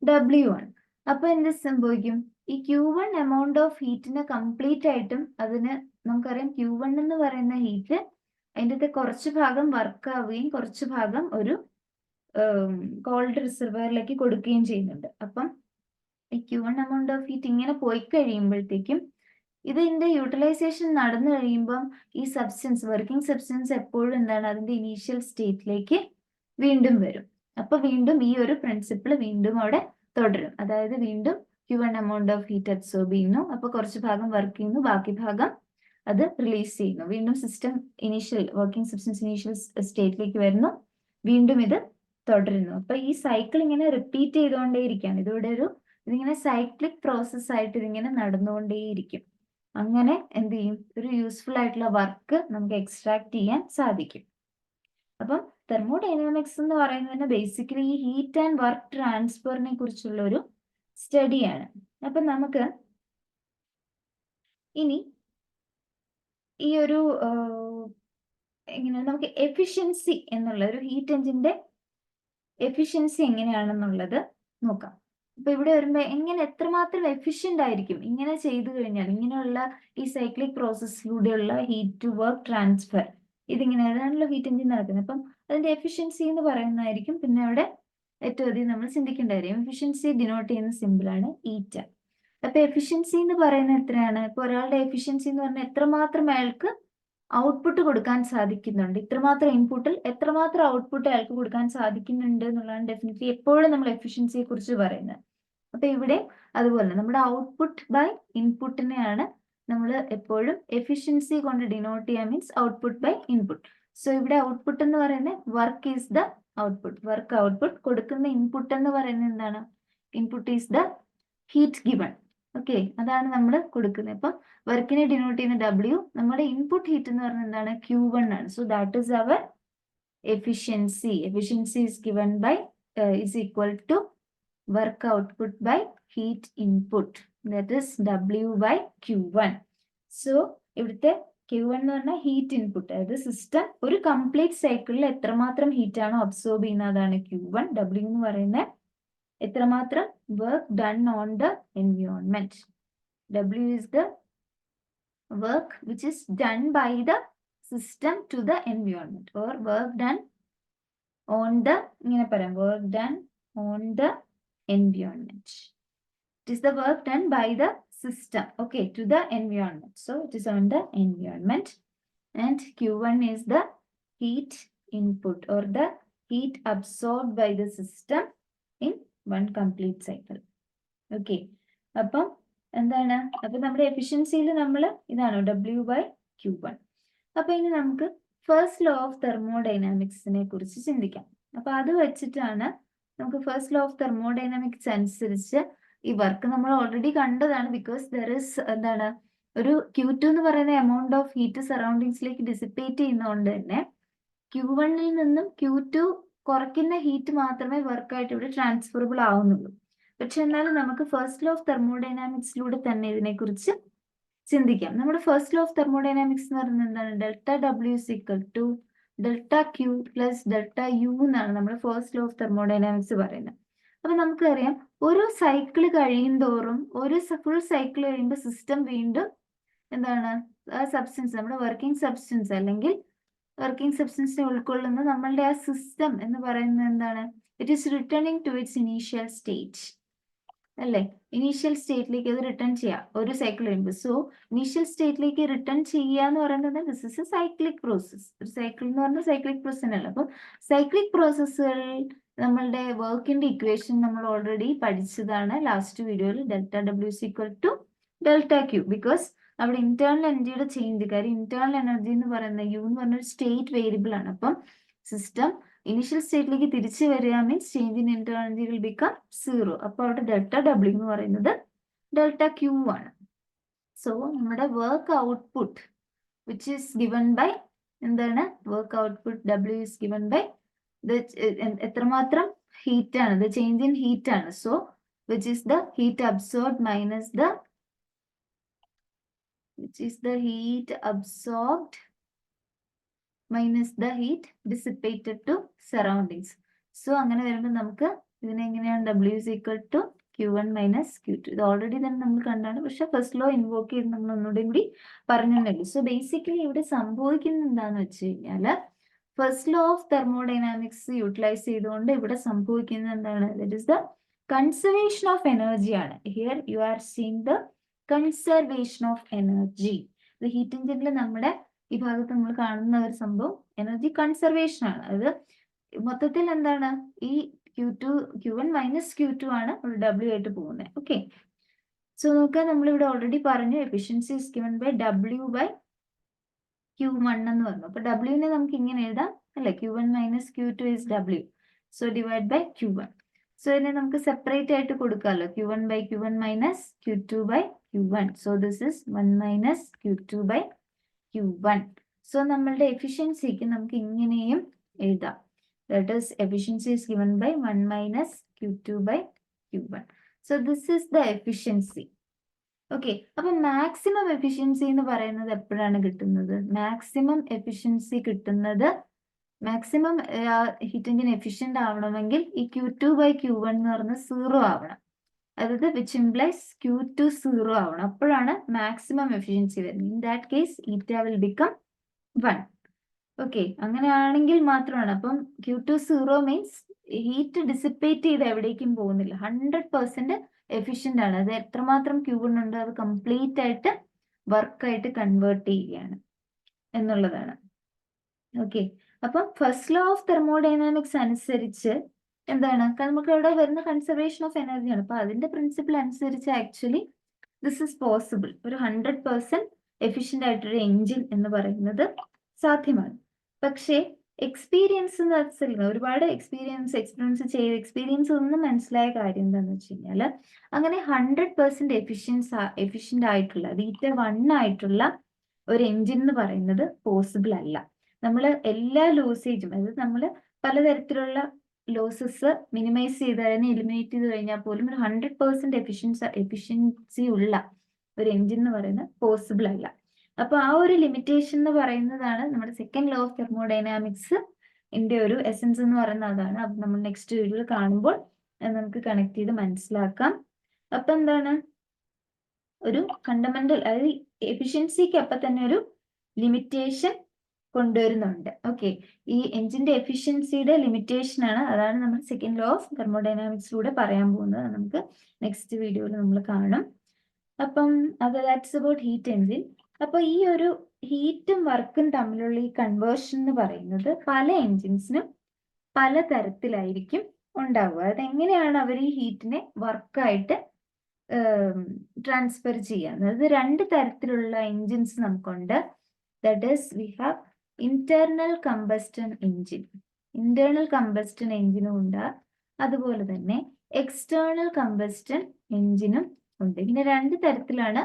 W1. അപ്പൊ എന്ത് സംഭവിക്കും, ഈ Q1 എമൗണ്ട് ഓഫ് ഹീറ്റിനെ കംപ്ലീറ്റ് ആയിട്ടും അതിന് നമുക്കറിയാം Q1 എന്ന് പറയുന്ന ഹീറ്റ് അതിൻ്റെ കുറച്ച് ഭാഗം വർക്ക് ആവുകയും കുറച്ച് ഭാഗം ഒരു കോൾഡ് റിസർവയറിലേക്ക് കൊടുക്കുകയും ചെയ്യുന്നുണ്ട്. അപ്പം ഈ Q1 എമൗണ്ട് ഓഫ് ഹീറ്റ് ഇങ്ങനെ പോയി കഴിയുമ്പോഴത്തേക്കും ഇതിന്റെ യൂട്ടിലൈസേഷൻ നടന്നു കഴിയുമ്പം ഈ സബ്സ്റ്റൻസ്, വർക്കിംഗ് സബ്സ്റ്റൻസ് എപ്പോഴും എന്താണ്, അതിന്റെ ഇനീഷ്യൽ സ്റ്റേറ്റിലേക്ക് വീണ്ടും വരും. അപ്പൊ വീണ്ടും ഈ ഒരു പ്രിൻസിപ്പിൾ വീണ്ടും അവിടെ തുടരും. അതായത് വീണ്ടും Q1 amount of heat absorb ചെയ്യുന്നു, അപ്പൊ കുറച്ച് ഭാഗം വർക്ക് ചെയ്യുന്നു, ബാക്കി ഭാഗം അത് റിലീസ് ചെയ്യുന്നു. വീണ്ടും system initial working substance initial സ്റ്റേറ്റിലേക്ക് വരുന്നു, വീണ്ടും ഇത് തുടരുന്നു. അപ്പൊ ഈ സൈക്കിൾ ഇങ്ങനെ റിപ്പീറ്റ് ചെയ്തുകൊണ്ടേയിരിക്കുകയാണ്. ഇതിങ്ങനെ സൈക്ലിക് പ്രോസസ് ആയിട്ട് ഇതിങ്ങനെ നടന്നുകൊണ്ടേയിരിക്കും. അങ്ങനെ എന്ത് ചെയ്യും, ഒരു യൂസ്ഫുൾ ആയിട്ടുള്ള വർക്ക് നമുക്ക് എക്സ്ട്രാക്ട് ചെയ്യാൻ സാധിക്കും. അപ്പം തെർമോഡൈനാമിക്സ് എന്ന് പറയുന്നത് ബേസിക്കലി ഈ ഹീറ്റ് ആൻഡ് വർക്ക് ട്രാൻസ്ഫറിനെ കുറിച്ചുള്ള ഒരു സ്റ്റഡിയാണ്. അപ്പം നമുക്ക് ഇനി ഈ ഒരു എങ്ങനെ നമുക്ക് എഫിഷ്യൻസി എന്നുള്ള ഒരു ഹീറ്റ് എഞ്ചിന്റെ എഫിഷ്യൻസി എങ്ങനെയാണെന്നുള്ളത് നോക്കാം. അപ്പൊ ഇവിടെ വരുമ്പോ എങ്ങനെ എത്രമാത്രം എഫിഷ്യന്റ് ആയിരിക്കും ഇങ്ങനെ ചെയ്തു കഴിഞ്ഞാൽ, ഇങ്ങനെയുള്ള ഈ സൈക്ലിക് പ്രോസസ്സിലൂടെയുള്ള ഹീറ്റ് ടു വർക്ക് ട്രാൻസ്ഫർ, ഇതിങ്ങനെ അതാണല്ലോ ഹീറ്റ് എഞ്ചിൻ നടക്കുന്നത്. അപ്പം അതിന്റെ എഫിഷ്യൻസി എന്ന് പറയുന്നതായിരിക്കും പിന്നെ അവിടെ ഏറ്റവും അധികം നമ്മൾ ചിന്തിക്കേണ്ട കാര്യം. എഫിഷ്യൻസി ഡിനോട്ട് ചെയ്യുന്ന സിമ്പിളാണ് ഈറ്റ. അപ്പൊ എഫിഷ്യൻസി എന്ന് പറയുന്നത് എത്രയാണ്? ഇപ്പൊ ഒരാളുടെ എഫിഷ്യൻസി എന്ന് പറഞ്ഞാൽ എത്രമാത്രം അയാൾക്ക് ഔട്ട്പുട്ട് കൊടുക്കാൻ സാധിക്കുന്നുണ്ട്, ഇത്രമാത്രം ഇൻപുട്ടിൽ എത്രമാത്രം ഔട്ട്പുട്ട് അയാൾക്ക് കൊടുക്കാൻ സാധിക്കുന്നുണ്ട് എന്നുള്ളതാണ് ഡെഫിനറ്റ്ലി എപ്പോഴും നമ്മൾ എഫിഷ്യൻസിയെ കുറിച്ച് പറയുന്നത്. അപ്പൊ ഇവിടെ അതുപോലെ നമ്മുടെ ഔട്ട്പുട്ട് ബൈ ഇൻപുട്ടിനെയാണ് നമ്മൾ എപ്പോഴും എഫിഷ്യൻസി കൊണ്ട് ഡിനോട്ട് ചെയ്യാൻ, means output by input. So ഇവിടെ ഔട്ട്പുട്ട് എന്ന് പറയുന്നത് work is the output, work output. കൊടുക്കുന്ന ഇൻപുട്ട് എന്ന് പറയുന്നത് എന്താണ്? Input is the heat given. Okay, അതാണ് നമ്മൾ കൊടുക്കുന്നത്. ഇപ്പം വർക്കിനെ ഡിനോട്ട് ചെയ്യുന്ന W, നമ്മുടെ ഇൻപുട്ട് ഹീറ്റ് എന്ന് പറയുന്നത് എന്താണ്? Q1 ആണ്. So that is our efficiency. Efficiency is given by is equal to work output by heat input, that is W by Q1. So ഇവിടുത്തെ Q1 എന്ന് പറഞ്ഞാൽ ഹീറ്റ് ഇൻപുട്ട്, അതായത് സിസ്റ്റം ഒരു കംപ്ലീറ്റ് സൈക്കിളിൽ എത്രമാത്രം ഹീറ്റ് ആണോ അബ്സോർബ് ചെയ്യുന്നതാണ് Q1. W എന്ന് പറയുന്നത് എത്രമാത്രം work done on the environment. W is the work which is done by the system to the environment, or work done on the, ഇങ്ങനെ പറയാം, work done on the environment. It is the work done by the system, okay, to the environment. So it is on the environment. And Q1 is the heat input, or the heat absorbed by the system in one complete cycle. Okay, അപ്പം എന്താണ്? അപ്പൊ നമ്മുടെ എഫിഷ്യൻസിയിൽ നമ്മൾ ഇതാണോ W by Q1. അപ്പൊ ഇനി നമുക്ക് first law of തെർമോഡൈനാമിക്സിനെ കുറിച്ച് ചിന്തിക്കാം. അപ്പൊ അത് വെച്ചിട്ടാണ് നമുക്ക് ഫസ്റ്റ് ലോ ഓഫ് തെർമോഡൈനാമിക്സ് അനുസരിച്ച് ഈ വർക്ക് നമ്മൾ ഓൾറെഡി കണ്ടതാണ്. ബിക്കോസ് ദർ ഇസ് എന്താണ്, ഒരു Q2 എന്ന് പറയുന്ന എമൗണ്ട് ഓഫ് ഹീറ്റ് സറൗണ്ടിങ്സിലേക്ക് ഡിസിപ്പേറ്റ് ചെയ്യുന്നതുകൊണ്ട് തന്നെ Q1 നിന്നും Q2 കുറയ്ക്കുന്ന ഹീറ്റ് മാത്രമേ വർക്കായിട്ട് ഇവിടെ ട്രാൻസ്ഫറബിൾ ആവുന്നുള്ളൂ. പക്ഷെ എന്നാലും നമുക്ക് ഫസ്റ്റ് ലോ ഓഫ് തെർമോഡൈനാമിക്സിലൂടെ തന്നെ ഇതിനെക്കുറിച്ച് ചിന്തിക്കാം. നമ്മുടെ ഫസ്റ്റ് ലോ ഓഫ് തെർമോഡൈനാമിക്സ് എന്ന് പറയുന്നത് എന്താണ്? Delta W is equal to delta Q plus delta U എന്നാണ് നമ്മുടെ ഫസ്റ്റ് ലോ ഓഫ് തെർമോഡൈനാമിക്സ് പറയുന്നത്. അപ്പൊ നമുക്കറിയാം, ഒരു സൈക്കിൾ കഴിയും തോറും, ഒരു ഫുൾ സൈക്കിൾ കഴിയുമ്പോൾ സിസ്റ്റം വീണ്ടും എന്താണ്, ആ സബ്സ്റ്റൻസ്, നമ്മുടെ വർക്കിംഗ് സബ്സ്റ്റൻസ് അല്ലെങ്കിൽ വർക്കിംഗ് സബ്സ്റ്റൻസിനെ ഉൾക്കൊള്ളുന്ന നമ്മളുടെ ആ സിസ്റ്റം എന്ന് പറയുന്നത് എന്താണ്? It is returning to its initial state, അല്ലേ? ഇനീഷ്യൽ സ്റ്റേറ്റിലേക്ക് അത് റിട്ടേൺ ചെയ്യാം ഒരു സൈക്കിൾ കഴിയുമ്പോൾ. സോ ഇനീഷ്യൽ സ്റ്റേറ്റിലേക്ക് റിട്ടേൺ ചെയ്യുക എന്ന് പറയുന്നത് this is A cyclic process. ഒരു സൈക്കിൾ എന്ന് പറഞ്ഞാൽ സൈക്ലിക് പ്രോസസ് അല്ല. അപ്പോൾ സൈക്ലിക് പ്രോസസ്സുകളിൽ നമ്മളുടെ വർക്കിന്റെ ഇക്വേഷൻ നമ്മൾ ഓൾറെഡി പഠിച്ചതാണ് ലാസ്റ്റ് വീഡിയോയിൽ. Delta W is equal to delta Q. Because അവിടെ ഇന്റേണൽ എനർജിയുടെ ചേഞ്ച്, കാര്യം ഇന്റേണൽ എനർജി എന്ന് പറയുന്ന U എന്ന് പറഞ്ഞ ഒരു സ്റ്റേറ്റ് വേരിയബിൾ ആണ്. അപ്പം സിസ്റ്റം ഇനീഷ്യൽ സ്റ്റേറ്റിലേക്ക് തിരിച്ചു വരിക means change in internal energy will become 0. അപ്പോൾ അവിടെ ഡെൽറ്റ W എന്ന് പറയുന്നത് ഡെൽറ്റ Q ആണ്. സോ നമ്മുടെ work output which is given by എന്താണ്? Work output W is given by എത്രമാത്രം ഹീറ്റ് ആണ്, ദ ചേഞ്ച് ഇൻ ഹീറ്റ് ആണ്. So which is the heat absorbed minus the heat absorbed minus the heat dissipated to surroundings. So അങ്ങനെ വരുമ്പോൾ നമുക്ക് ഇതിനെ എങ്ങനെയാണ്? W is equal to Q1 minus Q2. ഇത് already തന്നെ നമ്മൾ കണ്ടാണ്, പക്ഷെ ഫസ്റ്റ് ലോ ഇൻവോക്ക് ചെയ്ത് നമ്മൾ ഒന്നുകൂടി കൂടി പറഞ്ഞിട്ടുണ്ടല്ലോ. സോ ബേസിക്കലി ഇവിടെ സംഭവിക്കുന്നത് എന്താന്ന് വെച്ച് കഴിഞ്ഞാൽ, first law of thermodynamics utilise ചെയ്തുകൊണ്ട് ഇവിടെ സംഭവിക്കുന്നത് എന്താണ്? That is the conservation of energy ആണ്. Here you are seeing the conservation of energy. ഇത് ഹീറ്റ് എഞ്ചിനിൽ നമ്മുടെ ഈ ഭാഗത്ത് നമ്മൾ കാണുന്ന ഒരു സംഭവം എനർജി കൺസർവേഷൻ ആണ്. അത് മൊത്തത്തിൽ എന്താണ്? ഈ Q1 മൈനസ് Q2 ആണ് ഒരു W ആയിട്ട് പോകുന്നത്. ഓക്കെ, സോ നോക്കുക, നമ്മളിവിടെ ഓൾറെഡി പറഞ്ഞു efficiency is given by W by Q1 എന്ന് പറഞ്ഞു. അപ്പൊ W നെ നമുക്ക് ഇങ്ങനെ എഴുതാം, അല്ലെ? Q1 minus Q2 is W. So divide by Q1. So ഇതിനെ നമുക്ക് സെപ്പറേറ്റ് ആയിട്ട് കൊടുക്കാമല്ലോ. Q1 by Q1 minus Q2 by Q1. So this is 1 minus Q2 by Q1. So നമ്മളുടെ എഫിഷ്യൻസിക്ക് നമുക്ക് ഇങ്ങനെയും എഴുതാം. That is efficiency is given by 1 minus Q2 by Q1. So this is the efficiency. Okay, അപ്പൊ maximum efficiency എന്ന് പറയുന്നത് എപ്പോഴാണ് കിട്ടുന്നത്? Maximum efficiency കിട്ടുന്നത്, മാക്സിമം ഹീറ്റ് എഞ്ചിൻ എഫിഷ്യന്റ് ആവണമെങ്കിൽ ഈ Q2 by Q1 എന്ന് പറയുന്നത് 0 ആവണം. അതായത് വിച്ച് ഇംപ്ലൈസ് Q2 0 ആവണം. അപ്പോഴാണ് മാക്സിമം എഫിഷ്യൻസി വരുന്നത്. ഇൻ ദാറ്റ് കേസ് ഈറ്റ വിൽ ബിക്കം 1. ഓക്കെ, അങ്ങനെയാണെങ്കിൽ മാത്രമാണ്. അപ്പം Q2 0 മീൻസ് ഹീറ്റ് ഡിസിപ്പേറ്റ് ചെയ്ത് എവിടേക്കും പോകുന്നില്ല, 100% എഫിഷ്യന്റ് ആണ്. അത് എത്രമാത്രം Q1 ഉണ്ട് അത് കംപ്ലീറ്റ് ആയിട്ട് വർക്കായിട്ട് കൺവേർട്ട് ചെയ്യുകയാണ് എന്നുള്ളതാണ്. ഓക്കെ, അപ്പം ഫസ്റ്റ് ലോ ഓഫ് തെർമോഡൈനാമിക്സ് അനുസരിച്ച് എന്താണ്, നമുക്ക് ഇവിടെ വരുന്ന കൺസർവേഷൻ ഓഫ് എനർജിയാണ്. അപ്പൊ അതിന്റെ പ്രിൻസിപ്പിൾ അനുസരിച്ച് ആക്ച്വലി ദിസ് ഇസ് പോസിബിൾ. ഒരു 100% എഫിഷ്യന്റ് ആയിട്ടൊരു എഞ്ചിൻ എന്ന് പറയുന്നത് സാധ്യമാണ്. പക്ഷേ എക്സ്പീരിയൻസ് ഒരുപാട് എക്സ്പീരിയൻസ് ഒന്നും മനസ്സിലായ കാര്യം എന്താണെന്ന് വെച്ച് കഴിഞ്ഞാൽ, അങ്ങനെ 100% എഫിഷ്യന്റ് ആയിട്ടുള്ള β1 ആയിട്ടുള്ള ഒരു എഞ്ചിൻ എന്ന് പറയുന്നത് പോസിബിൾ അല്ല. നമ്മൾ എല്ലാ ലോസേജും, അതായത് നമ്മൾ പലതരത്തിലുള്ള ലോസസ് മിനിമൈസ് ചെയ്ത് അതിനെ എലിമിനേറ്റ് ചെയ്ത് കഴിഞ്ഞാൽ പോലും ഒരു 100% എഫിഷ്യൻസി ഉള്ള ഒരു എഞ്ചിൻ എന്ന് പറയുന്നത് പോസിബിൾ അല്ല. അപ്പൊ ആ ഒരു ലിമിറ്റേഷൻ എന്ന് പറയുന്നതാണ് നമ്മുടെ സെക്കൻഡ് ലോ ഓഫ് തെർമോഡൈനാമിക്സ് ഒരു എസൻസ് എന്ന് പറയുന്നത് അതാണ്. അപ്പൊ നമ്മൾ നെക്സ്റ്റ് വീഡിയോയിൽ കാണുമ്പോൾ നമുക്ക് കണക്ട് ചെയ്ത് മനസ്സിലാക്കാം. അപ്പൊ എന്താണ്, ഒരു ഫണ്ടമെന്റൽ, അതായത് എഫിഷ്യൻസിക്ക് അപ്പൊ തന്നെ ഒരു ലിമിറ്റേഷൻ കൊണ്ടുവരുന്നുണ്ട്. ഓക്കെ, ഈ എഞ്ചിന്റെ എഫിഷ്യൻസിയുടെ ലിമിറ്റേഷൻ ആണ്. അതാണ് നമ്മൾ സെക്കൻഡ് ലോ ഓഫ് തെർമോഡൈനാമിക്സിലൂടെ പറയാൻ പോകുന്നത്. നമുക്ക് നെക്സ്റ്റ് വീഡിയോയിൽ നമ്മൾ കാണും. അപ്പം ദാറ്റ്സ് അബൌട്ട് ഹീറ്റ് എഞ്ചിൻ. അപ്പൊ ഈ ഒരു ഹീറ്റും വർക്കും തമ്മിലുള്ള ഈ കൺവേർഷൻ എന്ന് പറയുന്നത് പല എഞ്ചിൻസിനും പല തരത്തിലായിരിക്കും ഉണ്ടാവുക. അതെങ്ങനെയാണ് അവർ ഈ ഹീറ്റിനെ വർക്കായിട്ട് ട്രാൻസ്ഫർ ചെയ്യുക? അതായത് 2 തരത്തിലുള്ള എഞ്ചിൻസ് നമുക്കുണ്ട്. That is we have internal combustion engine. Internal combustion എഞ്ചിനും ഉണ്ട്, അതുപോലെ തന്നെ എക്സ്റ്റേർണൽ കമ്പസ്റ്റൻ എഞ്ചിനും ഉണ്ട്. ഇങ്ങനെ 2 തരത്തിലാണ്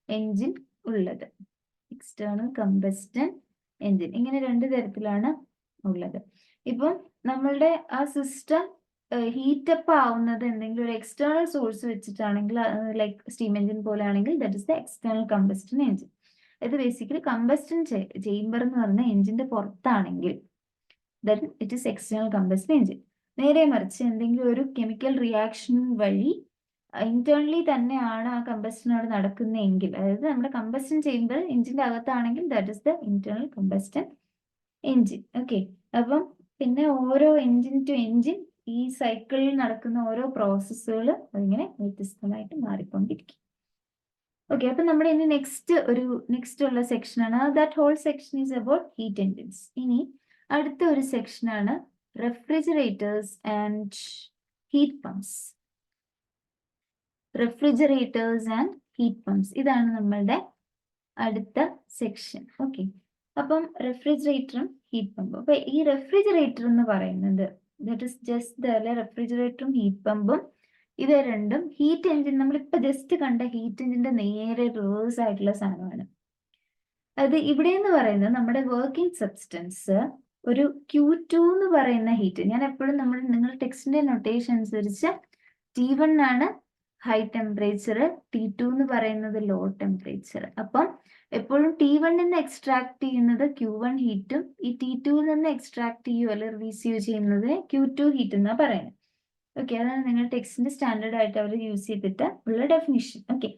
എഞ്ചിൻ ഉള്ളത്. എക്സ്റ്റേർണൽ കമ്പസ്റ്റൻ എഞ്ചിൻ ഇങ്ങനെ 2 തരത്തിലാണ് ഉള്ളത്. ഇപ്പം നമ്മളുടെ ആ സിസ്റ്റം ഹീറ്റപ്പ് ആവുന്നത് എന്തെങ്കിലും ഒരു എക്സ്റ്റേർണൽ സോഴ്സ് വെച്ചിട്ടാണെങ്കിൽ, ലൈക്ക് സ്റ്റീം എഞ്ചിൻ പോലെ ആണെങ്കിൽ that is the external combustion engine. ഇത് ബേസിക്കലി കമ്പസ്റ്റൻ ചേംബർ എന്ന് പറഞ്ഞ എഞ്ചിന്റെ പുറത്താണെങ്കിൽ then it is external combustion engine. നേരെ മറിച്ച് എന്തെങ്കിലും ഒരു കെമിക്കൽ റിയാക്ഷൻ വഴി ഇന്റേണലി തന്നെയാണ് ആ കമ്പസ്റ്റൻ അവിടെ നടക്കുന്നതെങ്കിൽ, അതായത് നമ്മുടെ കമ്പസ്റ്റൻ ചേംബർ എഞ്ചിന്റെ അകത്താണെങ്കിൽ that is the internal combustion engine. Okay, അപ്പം പിന്നെ ഓരോ എഞ്ചിൻ ടു എഞ്ചിൻ ഈ സൈക്കിളിൽ നടക്കുന്ന ഓരോ പ്രോസസ്സുകൾ അതിങ്ങനെ വ്യത്യസ്തമായിട്ട് മാറിക്കൊണ്ടിരിക്കും. ഓക്കെ, അപ്പൊ നമ്മുടെ ഇനി നെക്സ്റ്റ് ഉള്ള സെക്ഷനാണ്. That whole section is about heat engines. ഇനി അടുത്ത ഒരു സെക്ഷനാണ് refrigerators and heat pumps. Refrigerators and heat pumps ഇതാണ് നമ്മളുടെ അടുത്ത സെക്ഷൻ. ഓക്കെ, അപ്പം റെഫ്രിജറേറ്ററും ഹീറ്റ് പമ്പും. അപ്പൊ ഈ റെഫ്രിജറേറ്റർ എന്ന് പറയുന്നത് ദാറ്റ് ഇസ് ജസ്റ്റ് റെഫ്രിജറേറ്ററും ഹീറ്റ് പമ്പും ഇത് രണ്ടും ഹീറ്റ് എഞ്ചിൻ, നമ്മളിപ്പോ ജസ്റ്റ് കണ്ട ഹീറ്റ് എഞ്ചിന്റെ നേരെ റിവേഴ്സ് ആയിട്ടുള്ള സാധനമാണ്. അത് ഇവിടെ എന്ന് പറയുന്നത് നമ്മുടെ വർക്കിംഗ് സബ്സ്റ്റൻസ് ഒരു Q2 എന്ന് പറയുന്ന ഹീറ്റ്. ഞാൻ എപ്പോഴും നിങ്ങൾ ടെക്സ്റ്റിന്റെ നൊട്ടേഷൻ അനുസരിച്ച് T1 ആണ് ഹൈ ടെമ്പറേച്ചർ, T2 എന്ന് പറയുന്നത് ലോ ടെമ്പറേച്ചർ. അപ്പം എപ്പോഴും T1 നിന്ന് എക്സ്ട്രാക്ട് ചെയ്യുന്നത് Q1 ഹീറ്റും ഈ T2 നിന്ന് എക്സ്ട്രാക്ട് ചെയ്യുക അല്ലെങ്കിൽ റിസീവ് ചെയ്യുന്നത് Q2 ഹീറ്റ് എന്നാ പറയുന്നത്. ഓക്കെ, അതാണ് നിങ്ങൾ ടെക്സ്റ്റിന്റെ സ്റ്റാൻഡേർഡ് ആയിട്ട് അവർ യൂസ് ചെയ്തിട്ട് ഉള്ള ഡെഫിനിഷൻ. ഓക്കെ,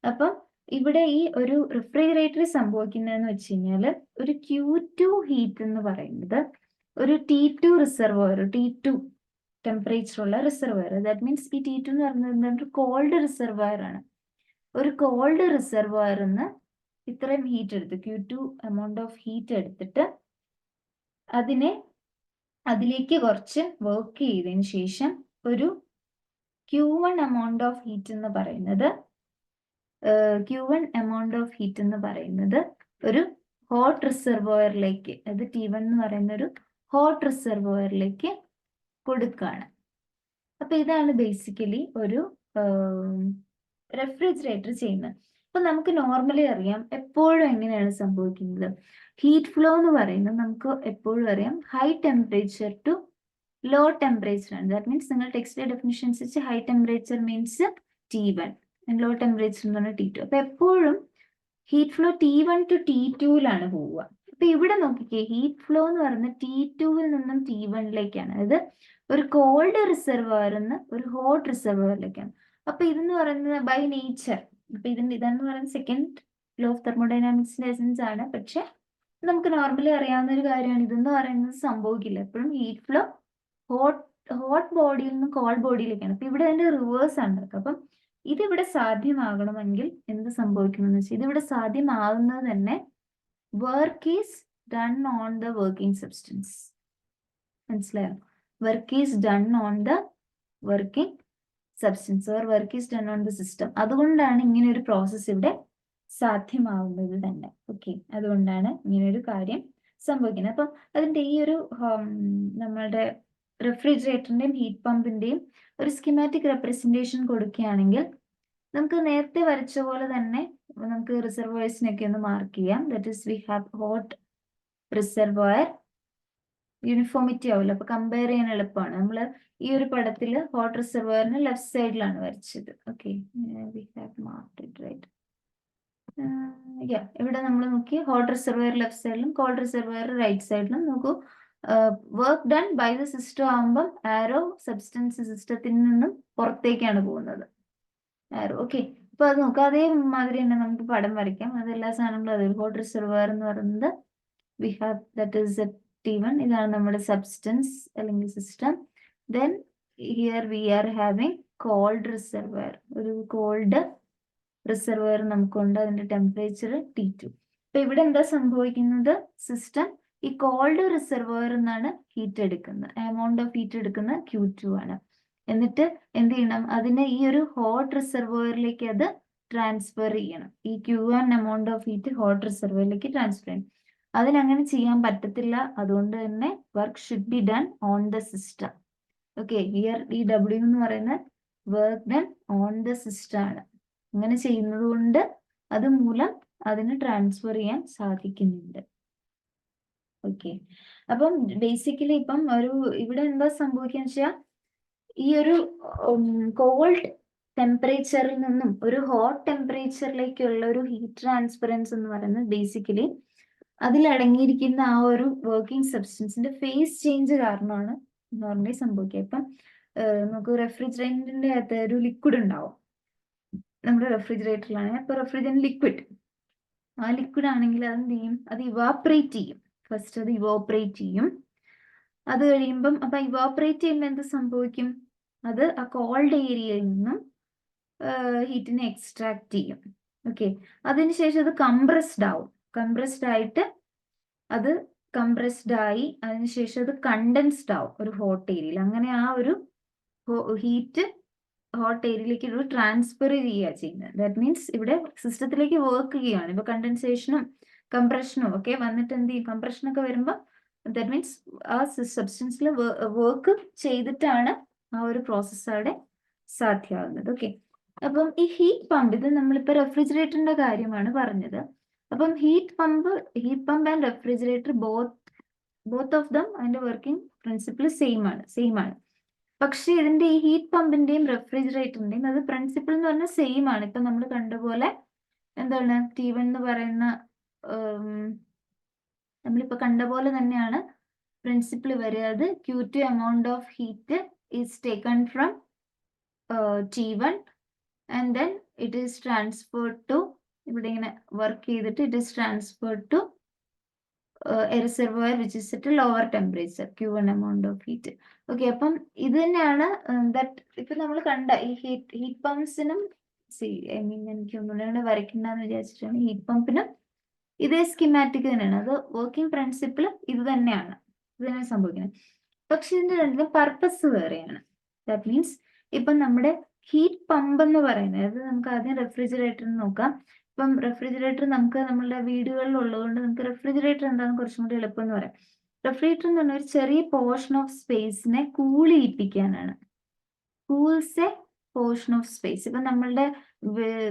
അപ്പം ഇവിടെ ഈ ഒരു റെഫ്രിജറേറ്റർ സംഭവിക്കുന്നതെന്ന് വെച്ച് കഴിഞ്ഞാൽ ഒരു Q2 ഹീറ്റ് എന്ന് പറയുന്നത് ഒരു T2 റിസർവോയർ, T2 ടെമ്പറേച്ചർ ഉള്ള റിസർവോയർ. ദാറ്റ് മീൻസ് ഈ T2 എന്ന് പറയുന്നത് ഒരു കോൾഡ് റിസർവോയർ ആണ്. ഒരു കോൾഡ് റിസർവോയറിൽ നിന്ന് ഇത്രയും ഹീറ്റ് എടുത്ത് Q2 എമൗണ്ട് ഓഫ് ഹീറ്റ് എടുത്തിട്ട് അതിലേക്ക് കുറച്ച് വർക്ക് ചെയ്തതിന് ശേഷം ഒരു Q1 എമൗണ്ട് ഓഫ് ഹീറ്റ് എന്ന് പറയുന്നത് ഒരു ഹോട്ട് റിസർവോയറിലേക്ക്, അത് T1 എന്ന് പറയുന്ന ഒരു ഹോട്ട് റിസർവോയറിലേക്ക് കൊടുക്കുകയാണ്. അപ്പൊ ഇതാണ് ബേസിക്കലി ഒരു റെഫ്രിജറേറ്റർ ചെയ്യുന്നത്. അപ്പൊ നമുക്ക് നോർമലി അറിയാം എപ്പോഴും എങ്ങനെയാണ് സംഭവിക്കുന്നത്. ഹീറ്റ് ഫ്ലോ എന്ന് പറയുന്നത് നമുക്ക് എപ്പോഴും അറിയാം high temperature to low temperature ആണ്. ദാറ്റ് മീൻസ് നിങ്ങൾ ടെക്സ്റ്റിലെ ഡെഫിനിഷൻ അനുസരിച്ച് high temperature means T1 low temperature എന്ന് പറഞ്ഞാൽ T2. അപ്പൊ എപ്പോഴും ഹീറ്റ് ഫ്ലോ T1 ടു T2ലാണ് പോവുക. അപ്പൊ ഇവിടെ നോക്കിക്കേ, ഹീറ്റ് ഫ്ലോ എന്ന് പറയുന്നത് T2വിൽ നിന്നും T1ലേക്കാണ്. അതായത് ഒരു കോൾഡ് റിസർവോയറിൽ നിന്ന് ഒരു ഹോട്ട് റിസർവോയറിലേക്കാണ്. അപ്പൊ ഇതെന്ന് പറയുന്നത് ബൈ നേച്ചർ, അപ്പൊ ഇതെന്ന് പറയുന്നത് സെക്കൻഡ് ലോ ഓഫ് തെർമോഡൈനാമിക്സിന്റെ എസൻസ് ആണ്. പക്ഷെ നമുക്ക് നോർമലി അറിയാവുന്ന ഒരു കാര്യമാണ്, ഇതെന്ന് പറയുന്നത് സംഭവിക്കില്ല. എപ്പോഴും ഹീറ്റ് ഫ്ലോ ഹോട്ട് ബോഡിയിൽ നിന്ന് കോൾഡ് ബോഡിയിലേക്കാണ്. അപ്പൊ ഇവിടെ അതിന്റെ റിവേഴ്സ് ആണ് നടക്കുക. അപ്പം ഇതിവിടെ സാധ്യമാകണമെങ്കിൽ എന്ത് സംഭവിക്കുമെന്ന് വെച്ചാൽ, ഇതിവിടെ സാധ്യമാകുന്നത് തന്നെ work is done on the working substance. മനസ്സിലായോ? Work is done on the working substance or work is done on the system. അതുകൊണ്ടാണ് ഇങ്ങനെ ഒരു പ്രോസസ്സ് ഇവിടെ സാധ്യമാവുന്നത് തന്നെ. ഓക്കെ, അതുകൊണ്ടാണ് ഇങ്ങനെ ഒരു കാര്യം സംഭവിക്കുന്നത്. അപ്പം അതിന്റെ ഈ ഒരു നമ്മളുടെ റെഫ്രിജറേറ്ററിന്റെയും ഹീറ്റ് പമ്പിന്റെയും ഒരു സ്കീമാറ്റിക് റെപ്രസെന്റേഷൻ കൊടുക്കുകയാണെങ്കിൽ നമുക്ക് നേരത്തെ വരച്ച പോലെ തന്നെ നമുക്ക് റിസർവോയർസിനൊക്കെ ഒന്ന് മാർക്ക് ചെയ്യാം. That is we have hot reservoir. Uniformity ആവില്ല, അപ്പൊ കമ്പയർ ചെയ്യാൻ എളുപ്പമാണ്. നമ്മൾ ഈ ഒരു പടത്തിൽ ഹോട്ട് റിസർവോയറിന് ലെഫ്റ്റ് സൈഡിലാണ് വരച്ചത്. Okay, we have marked it right. ഇവിടെ നമ്മൾ നോക്കി ഹോട്ട് റിസർവോയർ ലെഫ്റ്റ് സൈഡിലും കോൾഡ് റിസർവോയർ റൈറ്റ് സൈഡിലും നോക്കൂ. Work done by the system ആകുമ്പം ആരോ സബ്സ്റ്റൻസ് സിസ്റ്റത്തിൽ നിന്നും പുറത്തേക്കാണ് പോകുന്നത്. ആരോ. ഓക്കെ, അപ്പൊ അത് നോക്കുക, അതേമാതിരി തന്നെ നമുക്ക് പടം വരയ്ക്കാം. അതെല്ലാ സാധനങ്ങളും അതെ. ഹോട്ട് റിസർവോയർ എന്ന് പറയുന്നത് we have that is T1. ഇതാണ് നമ്മുടെ സബ്സ്റ്റൻസ് അല്ലെങ്കിൽ system. Then here we are having called reservoir. ഒരു കോൾഡ് റിസർവോയർ നമുക്കുണ്ട്, അതിന്റെ ടെമ്പറേച്ചർ T2. അപ്പൊ ഇവിടെ എന്താ സംഭവിക്കുന്നത്? സിസ്റ്റം ഈ കോൾഡ് റിസർവോയർ എന്നാണ് ഹീറ്റ് എടുക്കുന്നത്. എമൗണ്ട് ഓഫ് ഹീറ്റ് എടുക്കുന്ന Q2 ആണ്. എന്നിട്ട് എന്ത് ചെയ്യണം? അതിനെ ഈ ഒരു ഹോട്ട് റിസർവോയറിലേക്ക് അത് ട്രാൻസ്ഫർ ചെയ്യണം. ഈ Q1 amount of heat hot റിസർവോയറിലേക്ക് ട്രാൻസ്ഫർ ചെയ്യണം. അതിനങ്ങനെ ചെയ്യാൻ പറ്റത്തില്ല. അതുകൊണ്ട് തന്നെ work should be done on the system. Okay, here ഈ W എന്ന് പറയുന്നത് work done on the system ആണ്. അങ്ങനെ ചെയ്യുന്നത് കൊണ്ട് അതുമൂലം അതിന് ട്രാൻസ്ഫർ ചെയ്യാൻ സാധിക്കുന്നുണ്ട്. ഓക്കെ, അപ്പം ബേസിക്കലി ഇപ്പം ഇവിടെ എന്താ സംഭവിക്കാന്ന് വെച്ചാൽ, ഈ ഒരു കോൾഡ് ടെമ്പറേച്ചറിൽ നിന്നും ഒരു ഹോട്ട് ടെമ്പറേച്ചറിലേക്കുള്ള ഒരു ഹീറ്റ് ട്രാൻസ്ഫറൻസ് എന്ന് പറയുന്നത് ബേസിക്കലി അതിലടങ്ങിയിരിക്കുന്ന ആ ഒരു വർക്കിംഗ് സബ്സ്റ്റൻസിന്റെ ഫേസ് ചേഞ്ച് കാരണമാണ് നോർമലി സംഭവിക്കുക. ഇപ്പം നമുക്ക് റെഫ്രിജറേറ്ററിന്റെ അകത്ത് ഒരു ലിക്വിഡ് ഉണ്ടാവും നമ്മുടെ റെഫ്രിജറേറ്ററിലാണെങ്കിൽ. അപ്പൊ റെഫ്രിജറന്റ് ലിക്വിഡ്, ആ ലിക്വിഡ് ആണെങ്കിൽ അതെന്ത് ചെയ്യും? അത് ഇവാപ്പറേറ്റ് ചെയ്യും. ഫസ്റ്റ് അത് ഇവാപ്പറേറ്റ് ചെയ്യും. അത് കഴിയുമ്പം അപ്പൊ ഇവാപ്പറേറ്റ് ചെയ്യുമ്പോൾ എന്ത് സംഭവിക്കും? അത് ആ കോൾഡ് ഏരിയയിൽ നിന്നും ഹീറ്റിനെ എക്സ്ട്രാക്ട് ചെയ്യും. ഓക്കെ, അതിനുശേഷം അത് കംപ്രസ്ഡ് ആവും. കംപ്രസ്ഡ് ആയിട്ട് അത് കംപ്രസ്ഡ് ആയി അതിനുശേഷം അത് കണ്ടൻസ്ഡ് ആവും ഒരു ഹോട്ട് ഏരിയയിൽ. അങ്ങനെ ആ ഒരു ഹീറ്റ് ഹോട്ട് ഏരിയയിലേക്ക് ഒരു ട്രാൻസ്ഫർ ചെയ്യുക ചെയ്യുന്നത്. ദാറ്റ് മീൻസ് ഇവിടെ സിസ്റ്റത്തിലേക്ക് വർക്ക് ചെയ്യുകയാണ്. ഇപ്പൊ കണ്ടൻസേഷനും കംപ്രഷനും ഒക്കെ വന്നിട്ട് എന്ത് ചെയ്യും? കംപ്രഷനൊക്കെ വരുമ്പോൾ ദാറ്റ് മീൻസ് ആ സബ്സ്റ്റൻസിൽ വർക്ക് ചെയ്തിട്ടാണ് ആ ഒരു പ്രോസസ്സ് അവിടെ സാധ്യമാകുന്നത്. ഓക്കെ, അപ്പം ഈ ഹീറ്റ് പമ്പ്, ഇത് നമ്മളിപ്പോ റെഫ്രിജറേറ്ററിന്റെ കാര്യമാണ് പറഞ്ഞത്. അപ്പം heat pump and refrigerator both of them അതിന്റെ വർക്കിംഗ് പ്രിൻസിപ്പിൾ സെയിം ആണ്. പക്ഷെ ഇതിന്റെ ഈ ഹീറ്റ് പമ്പിന്റെയും റെഫ്രിജറേറ്ററിന്റെയും അത് പ്രിൻസിപ്പിൾ എന്ന് പറഞ്ഞാൽ സെയിം ആണ്. ഇപ്പൊ നമ്മൾ കണ്ടപോലെ എന്താണ് T1 എന്ന് പറയുന്ന നമ്മളിപ്പോ കണ്ട പോലെ തന്നെയാണ് പ്രിൻസിപ്പിൾ വരിക. അത് Q2 amount of heat is taken from T1 and then it is transferred to, ഇവിടെ ഇങ്ങനെ വർക്ക് ചെയ്തിട്ട് it is transferred to a reservoir which is at a lower temperature, Q1 amount of heat. Okay, അപ്പം ഇത് തന്നെയാണ് ഇപ്പൊ നമ്മൾ കണ്ട ഈ ഹീറ്റ് പമ്പ്സിനും എനിക്ക് ഒന്നുകൂടെ വരയ്ക്കണ്ടെന്ന് വിചാരിച്ചിട്ടാണ്. ഹീറ്റ് പമ്പിനും ഇതേ സ്കീമാറ്റിക് തന്നെയാണ്. അത് വർക്കിംഗ് പ്രിൻസിപ്പിൾ ഇത് തന്നെയാണ് സംഭവിക്കുന്നത്. പക്ഷെ ഇതിന്റെ രണ്ടിലും പർപ്പസ് വേറെയാണ്. ദാറ്റ് മീൻസ് ഇപ്പം നമ്മുടെ ഹീറ്റ് പമ്പ് എന്ന് പറയുന്നത്, അത് നമുക്ക് ആദ്യം റെഫ്രിജറേറ്ററിന് നോക്കാം. ഇപ്പം റെഫ്രിജറേറ്റർ നമുക്ക് നമ്മളുടെ വീടുകളിൽ ഉള്ളതുകൊണ്ട് നമുക്ക് റെഫ്രിജറേറ്റർ എന്താണെന്ന് കുറച്ചും കൂടി എളുപ്പം എന്ന് പറയാം. റെഫ്രിജറേറ്റർ എന്ന് പറഞ്ഞാൽ ഒരു ചെറിയ പോർഷൻ ഓഫ് സ്പേസിനെ കൂൾ ചെയ്യിപ്പിക്കാനാണ്. Cools a portion of space. ഇപ്പൊ നമ്മളുടെ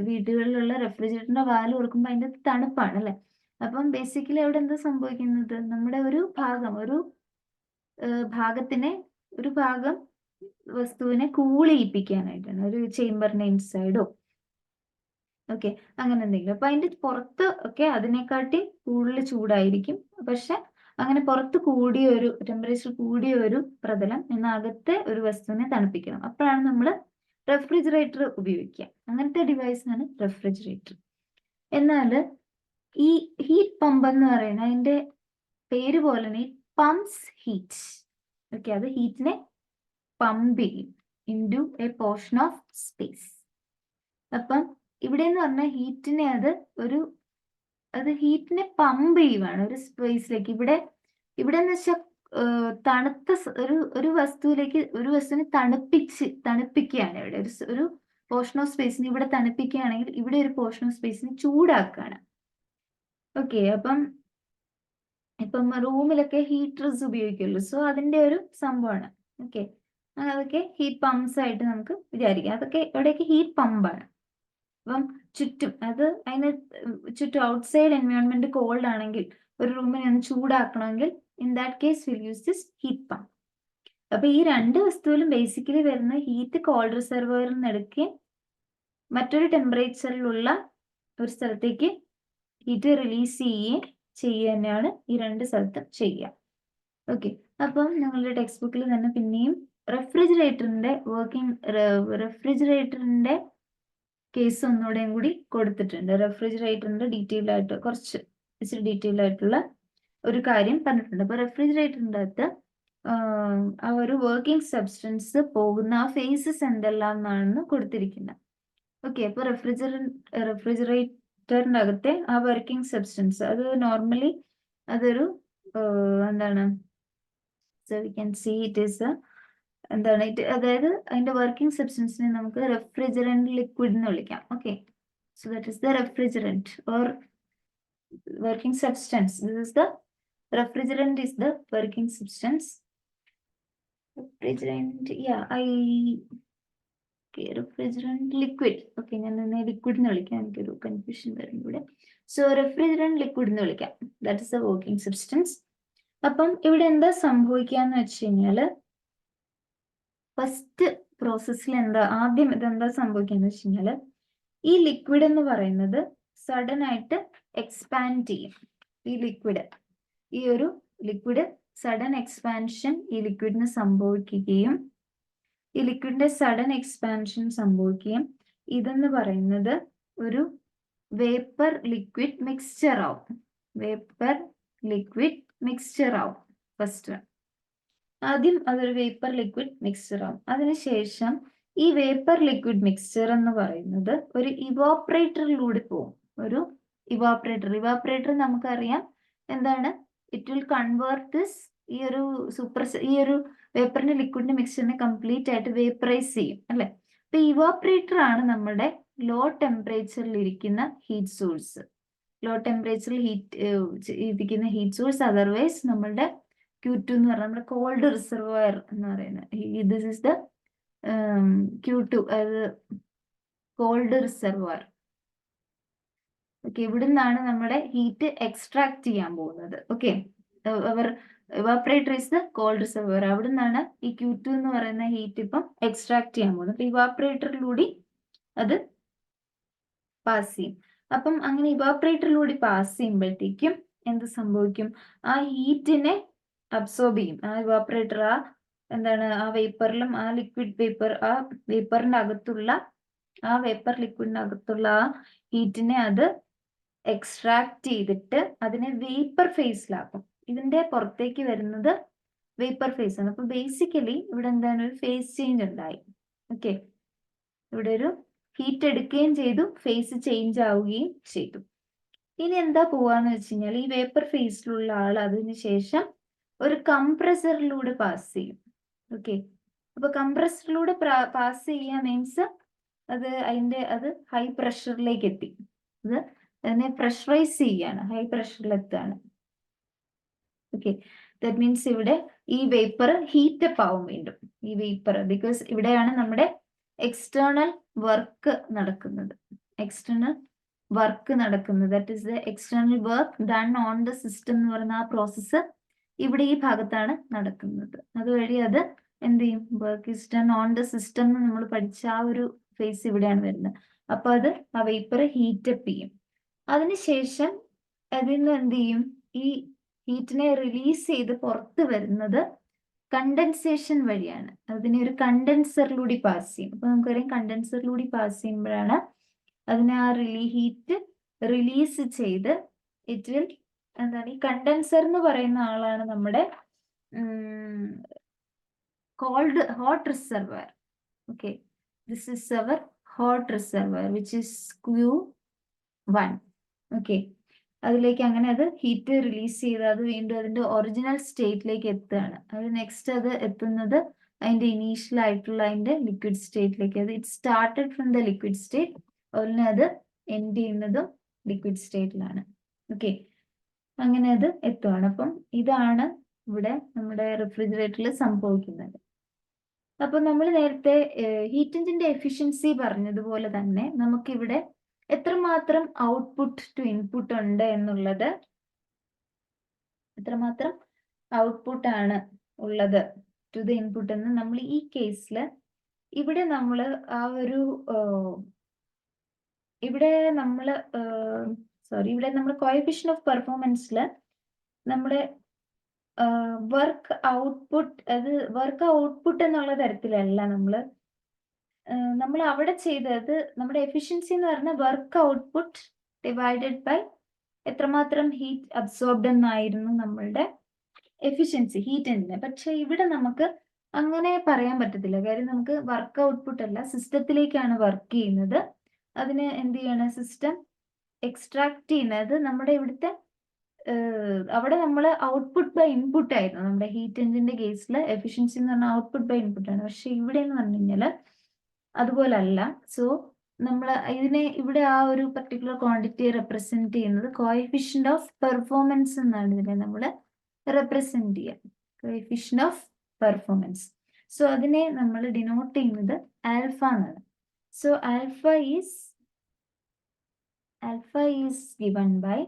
വീടുകളിലുള്ള റെഫ്രിജറേറ്ററിന്റെ വാല് തുറക്കുമ്പോൾ അതിന്റെ തണുപ്പാണ് അല്ലെ. അപ്പം ബേസിക്കലി അവിടെ എന്താ സംഭവിക്കുന്നത്, നമ്മുടെ ഒരു ഭാഗത്തിനെ ഒരു ഭാഗം വസ്തുവിനെ കൂൾ ചെയ്യിപ്പിക്കാനായിട്ടാണ്, ഒരു ചേംബറിന്റെ ഇൻസൈഡോ ഓക്കെ അങ്ങനെ എന്തെങ്കിലും. അപ്പൊ അതിന്റെ പുറത്ത് ഒക്കെ അതിനെക്കാട്ടി കൂടുതൽ ചൂടായിരിക്കും, പക്ഷെ അങ്ങനെ പുറത്ത് കൂടിയ ഒരു ടെമ്പറേച്ചർ കൂടിയ ഒരു പ്രതലം എന്നകത്തെ ഒരു വസ്തുവിനെ തണുപ്പിക്കണം. അപ്പോഴാണ് നമ്മൾ റെഫ്രിജറേറ്റർ ഉപയോഗിക്കുക. അങ്ങനത്തെ ഡിവൈസ് ആണ് റെഫ്രിജറേറ്റർ. എന്നാൽ ഈ ഹീറ്റ് പമ്പ് എന്ന് പറയുന്നത് അതിന്റെ പേര് പോലെ തന്നെ പമ്പ്സ് ഹീറ്റ്. ഓക്കെ, അത് ഹീറ്റിനെ പമ്പ് ചെയ്യും into A portion of space. അപ്പം ഇവിടെ എന്ന് പറഞ്ഞാൽ ഹീറ്റിനെ അത് ഹീറ്റിനെ പമ്പ് ചെയ്യുവാണ് ഒരു സ്പേസിലേക്ക്. ഇവിടെ എന്ന് വെച്ചാൽ തണുത്ത ഒരു വസ്തുവിനെ തണുപ്പിക്കുകയാണ്. ഇവിടെ ഒരു പോർഷൻ ഓഫ് സ്പേസിന് ഇവിടെ തണുപ്പിക്കുകയാണെങ്കിൽ ഇവിടെ ഒരു പോർഷൻ ഓഫ് സ്പേസിന് ചൂടാക്കുകയാണ്. ഓക്കെ, ഇപ്പം റൂമിലൊക്കെ ഹീറ്റേഴ്സ് ഉപയോഗിക്കുമല്ലോ, സോ അതിന്റെ ഒരു സംഭവമാണ്. ഓക്കെ, അതൊക്കെ ഹീറ്റ് പമ്പ്സ് ആയിട്ട് നമുക്ക് വിചാരിക്കാം. അതൊക്കെ ഇവിടെയൊക്കെ ഹീറ്റ് പമ്പാണ്. അപ്പം ചുറ്റും അതിന് ചുറ്റും ഔട്ട്സൈഡ് എൻവയോൺമെന്റ് കോൾഡ് ആണെങ്കിൽ ഒരു റൂമിനെ ഒന്ന് ചൂടാക്കണമെങ്കിൽ in that case will use this heat pump. അപ്പൊ ഈ രണ്ട് വസ്തുവിലും ബേസിക്കലി വരുന്ന ഹീറ്റ് കോൾഡ് റിസർവോയറിൽ നിന്ന് എടുക്കുകയും മറ്റൊരു ടെമ്പറേച്ചറിലുള്ള ഒരു സ്ഥലത്തേക്ക് ഹീറ്റ് റിലീസ് ചെയ്യുക തന്നെയാണ് ഈ രണ്ട് സ്ഥലത്തും ചെയ്യുക. ഓക്കെ, അപ്പം നിങ്ങളുടെ ടെക്സ്റ്റ് ബുക്കിൽ തന്നെ പിന്നെയും റെഫ്രിജറേറ്ററിന്റെ കേസ് ഒന്നുകൂടെയും കൂടി കൊടുത്തിട്ടുണ്ട്. റെഫ്രിജറേറ്ററിന്റെ ഇച്ചിരി ഡീറ്റെയിൽ ആയിട്ടുള്ള ഒരു കാര്യം പറഞ്ഞിട്ടുണ്ട്. അപ്പൊ റെഫ്രിജറേറ്ററിന്റെ അകത്ത് ആ ഒരു വർക്കിംഗ് സബ്സ്റ്റൻസ് പോകുന്ന ആ ഫേസസ് എന്തെല്ലാം എന്നാണ് കൊടുത്തിരിക്കുന്നത്. ഓക്കെ, അപ്പൊ റെഫ്രിജറേറ്ററിന്റെ അകത്തെ ആ വർക്കിംഗ് സബ്സ്റ്റൻസ് അത് നോർമലി അതൊരു എന്താണ്, so we can see it is അതായത് അതിന്റെ വർക്കിംഗ് സബ്സ്റ്റൻസിനെ നമുക്ക് റെഫ്രിജറന്റ് ലിക്വിഡ് എന്ന് വിളിക്കാം. Okay, so that is the refrigerant or working substance. This is the refrigerant is the working substance. Refrigerant, yeah, refrigerant liquid. Okay, ഞാൻ liquid എന്ന് വിളിക്കാം, എനിക്കൊരു കൺഫ്യൂഷൻ വരുന്നു ഇവിടെ. സോ റെഫ്രിജറന്റ് ലിക്വിഡ് എന്ന് വിളിക്കാം. That is the working substance. അപ്പം ഇവിടെ എന്താ സംഭവിക്കാന്ന് വെച്ച് കഴിഞ്ഞാല് ഫസ്റ്റ് പ്രോസസ്സിൽ ആദ്യം ഇതെന്താ സംഭവിക്കാന്ന് വെച്ച് കഴിഞ്ഞാല് ഈ ലിക്വിഡ് എന്ന് പറയുന്നത് സഡൻ ആയിട്ട് എക്സ്പാൻഡ് ചെയ്യും. ഈ ഒരു ലിക്വിഡ് സഡൻ എക്സ്പാൻഷൻ ഈ ലിക്വിഡിന് സംഭവിക്കുകയും ഈ ലിക്വിഡിന്റെ സഡൻ എക്സ്പാൻഷൻ സംഭവിക്കുകയും ഇതെന്ന് പറയുന്നത് ഒരു വേപ്പർ ലിക്വിഡ് മിക്സ്ചർ ആവും. ഫസ്റ്റ് ആദ്യം അതൊരു വേപ്പർ ലിക്വിഡ് മിക്സ്ചർ ആവും. അതിനുശേഷം ഈ വേപ്പർ ലിക്വിഡ് മിക്സ്ചർ എന്ന് പറയുന്നത് ഒരു ഇവാപ്പറേറ്ററിലൂടെ പോകും. ഒരു ഇവാപ്പറേറ്റർ നമുക്കറിയാം എന്താണ്, ഇറ്റ് വിൽ കൺവേർട്ട് ദിസ് ഈ ഒരു വേപ്പറിന്റെ ലിക്വിഡിന്റെ മിക്സ്ചറിനെ കംപ്ലീറ്റ് ആയിട്ട് വേപ്പറൈസ് ചെയ്യും അല്ലെ. അപ്പൊ ഇവാപ്പറേറ്റർ ആണ് നമ്മുടെ ലോ ടെമ്പറേച്ചറിൽ ഇരിക്കുന്ന ഹീറ്റ് സോഴ്സ്. ലോ ടെമ്പറേച്ചറിൽ ഇരിക്കുന്ന ഹീറ്റ് സോഴ്സ്, അതർവൈസ് നമ്മളുടെ Q2 എന്ന് പറഞ്ഞാൽ നമ്മുടെ കോൾഡ് റിസർവോയർ എന്ന് പറയുന്നത്. ദിസ് ഇസ് ദ Q2, അതായത് കോൾഡ് റിസർവോയർ. ഓക്കെ, ഇവിടെ നിന്നാണ് നമ്മുടെ ഹീറ്റ് എക്സ്ട്രാക്ട് ചെയ്യാൻ പോകുന്നത്. Okay, evaporator is the called reservoir. അവിടെ നിന്നാണ് ഈ Q2 എന്ന് പറയുന്ന ഹീറ്റ് ഇപ്പം എക്സ്ട്രാക്ട് ചെയ്യാൻ പോകുന്നത്. അപ്പൊ ഇവാപ്പറേറ്ററിലൂടെ അത് പാസ് ചെയ്യും. അപ്പം അങ്ങനെ ഇവാപ്പറേറ്ററിലൂടെ പാസ് ചെയ്യുമ്പോഴത്തേക്കും എന്ത് സംഭവിക്കും, ആ ഹീറ്റിനെ അബ്സോർബ് ചെയ്യും. ആ ഇവാപ്പറേറ്റർ ആ വേപ്പറിലും ആ വേപ്പറിന്റെ അകത്തുള്ള ആ വേപ്പർ ലിക്വിഡിന്റെ അകത്തുള്ള ആ ഹീറ്റിനെ അത് എക്സ്ട്രാക്ട് ചെയ്തിട്ട് അതിനെ വേപ്പർ ഫേസിലാക്കും. ഇതിന്റെ പുറത്തേക്ക് വരുന്നത് വേപ്പർ ഫേസ് ആണ്. അപ്പൊ ബേസിക്കലി ഇവിടെ എന്താണ്, ഒരു ഫേസ് ചേഞ്ച് ഉണ്ടായി. ഓക്കെ, ഇവിടെ ഒരു ഹീറ്റ് എടുക്കുകയും ചെയ്തു, ഫേസ് ചേഞ്ച് ആവുകയും ചെയ്തു. ഇനി എന്താ പോവാന്ന് വെച്ച് കഴിഞ്ഞാൽ ഈ വേപ്പർ ഫേസിലുള്ള ആൾ അതിനുശേഷം ഒരു കംപ്രസറിലൂടെ പാസ് ചെയ്യും. ഓക്കെ, അപ്പൊ കംപ്രസറിലൂടെ പാസ് ചെയ്യുക മീൻസ് അത് ഹൈ പ്രഷറിലേക്ക് എത്തി. അതിനെ പ്രഷറൈസ് ചെയ്യാണ്, ഹൈ പ്രഷറിൽ എത്താണ്. ഓക്കെ, ദാറ്റ് മീൻസ് ഇവിടെ ഈ വേപ്പർ ഹീറ്റപ്പ് ആവും വീണ്ടും. ഈ വേപ്പർ ബിക്കോസ് ഇവിടെയാണ് നമ്മുടെ എക്സ്റ്റേണൽ വർക്ക് നടക്കുന്നത്. എക്സ്റ്റേണൽ വർക്ക് നടക്കുന്നത്, that is the external work done on the system എന്ന് പറയുന്ന ആ പ്രോസസ്സ് ഇവിടെ ഈ ഭാഗത്താണ് നടക്കുന്നത്. അതുവഴി അത് എന്ത് ചെയ്യും, work is done on the system എന്ന് നമ്മൾ പഠിച്ച ആ ഒരു ഫേസ് ഇവിടെയാണ് വരുന്നത്. അപ്പൊ അത് ആ വേപ്പർ ഹീറ്റപ്പ് ചെയ്യും. അതിനുശേഷം അതിൽ നിന്ന് എന്ത് ചെയ്യും, ഈ ഹീറ്റിനെ റിലീസ് ചെയ്ത് പുറത്ത് വരുന്നത് കണ്ടൻസേഷൻ വഴിയാണ്. അതിനെ ഒരു കണ്ടൻസറിലൂടെ പാസ് ചെയ്യും. അപ്പൊ നമുക്കറിയാം കണ്ടൻസറിലൂടെ പാസ് ചെയ്യുമ്പോഴാണ് അതിനെ ആ ഹീറ്റ് റിലീസ് ചെയ്ത് ഇറ്റ് വിൽ എന്താണ്, ഈ കണ്ടൻസർ എന്ന് പറയുന്ന ആളാണ് നമ്മുടെ cold hot reservoir. Okay, this is our hot reservoir which is Q1. ഓക്കെ, അതിലേക്ക് അങ്ങനെ അത് ഹീറ്റ് റിലീസ് ചെയ്ത് അത് വീണ്ടും അതിന്റെ ഒറിജിനൽ സ്റ്റേറ്റിലേക്ക് എത്തുകയാണ്. അത് നെക്സ്റ്റ് അത് എത്തുന്നത് അതിന്റെ ഇനീഷ്യൽ ആയിട്ടുള്ള അതിന്റെ ലിക്വിഡ് സ്റ്റേറ്റിലേക്ക്. അത് it started from the liquid state, അതുപോലെ അത് എൻഡ് ചെയ്യുന്നതും ലിക്വിഡ് സ്റ്റേറ്റിലാണ്. ഓക്കെ, അങ്ങനെ അത് എത്തുകയാണ്. അപ്പം ഇതാണ് ഇവിടെ നമ്മുടെ റെഫ്രിജറേറ്ററിൽ സംഭവിക്കുന്നത്. അപ്പൊ നമ്മൾ നേരത്തെ ഹീറ്റ് എഞ്ചിന്റെ എഫിഷ്യൻസി പറഞ്ഞതുപോലെ തന്നെ നമുക്കിവിടെ എത്രമാത്രം ഔട്ട്പുട്ട് ടു ഇൻപുട്ട് ഉണ്ട് എന്നുള്ളത്, എത്രമാത്രം ഔട്ട്പുട്ട് ആണ് ഉള്ളത് ടു ദ ഇൻപുട്ട് എന്ന് നമ്മൾ ഈ കേസിൽ ഇവിടെ നമ്മൾ ആ ഒരു ഇവിടെ നമ്മൾ കോഎഫിഷ്യന്റ് ഓഫ് പെർഫോമൻസിൽ നമ്മുടെ വർക്ക് ഔട്ട്പുട്ട്, അത് വർക്ക് ഔട്ട്പുട്ട് എന്നുള്ള തരത്തിലല്ല നമ്മൾ അവിടെ ചെയ്തത്, നമ്മുടെ എഫിഷ്യൻസി എന്ന് പറഞ്ഞാൽ വർക്ക് ഔട്ട്പുട്ട് ഡിവൈഡഡ് ബൈ എത്രമാത്രം ഹീറ്റ് അബ്സോർബ്ഡ് എന്നായിരുന്നു നമ്മളുടെ എഫിഷ്യൻസി ഹീറ്റ് എഞ്ചിന്. പക്ഷെ ഇവിടെ നമുക്ക് അങ്ങനെ പറയാൻ പറ്റത്തില്ല. കാര്യം നമുക്ക് വർക്ക് ഔട്ട്പുട്ട് അല്ല, സിസ്റ്റത്തിലേക്കാണ് വർക്ക് ചെയ്യുന്നത്. അതിന് എന്ത് ചെയ്യണം, സിസ്റ്റം എക്സ്ട്രാക്ട് ചെയ്യുന്നത് നമ്മുടെ ഇവിടുത്തെ അവിടെ നമ്മൾ ഔട്ട്പുട്ട് ബൈ ഇൻപുട്ട് ആയിരുന്നു. നമ്മുടെ ഹീറ്റ് എഞ്ചിന്റെ കേസിൽ എഫിഷ്യൻസി എന്ന് പറഞ്ഞാൽ ഔട്ട്പുട്ട് ബൈ ഇൻപുട്ട് ആണ്. പക്ഷെ ഇവിടെ എന്ന് പറഞ്ഞു കഴിഞ്ഞാൽ അതുപോലെ അല്ല. സോ നമ്മൾ ഇതിനെ ഇവിടെ ആ ഒരു പർട്ടിക്കുലർ ക്വാണ്ടിറ്റിയെ റെപ്രസെന്റ് ചെയ്യുന്നത് കോഎഫിഷ്യന്റ് ഓഫ് പെർഫോമൻസ് എന്നാണ് ഇതിനെ നമ്മൾ റെപ്രസെന്റ് ചെയ്യുക, കോഎഫിഷ്യന്റ് ഓഫ് പെർഫോമൻസ്. സോ അതിനെ നമ്മൾ ഡിനോട്ട് ചെയ്യുന്നത് ആൽഫ എന്നാണ്. So alpha is given by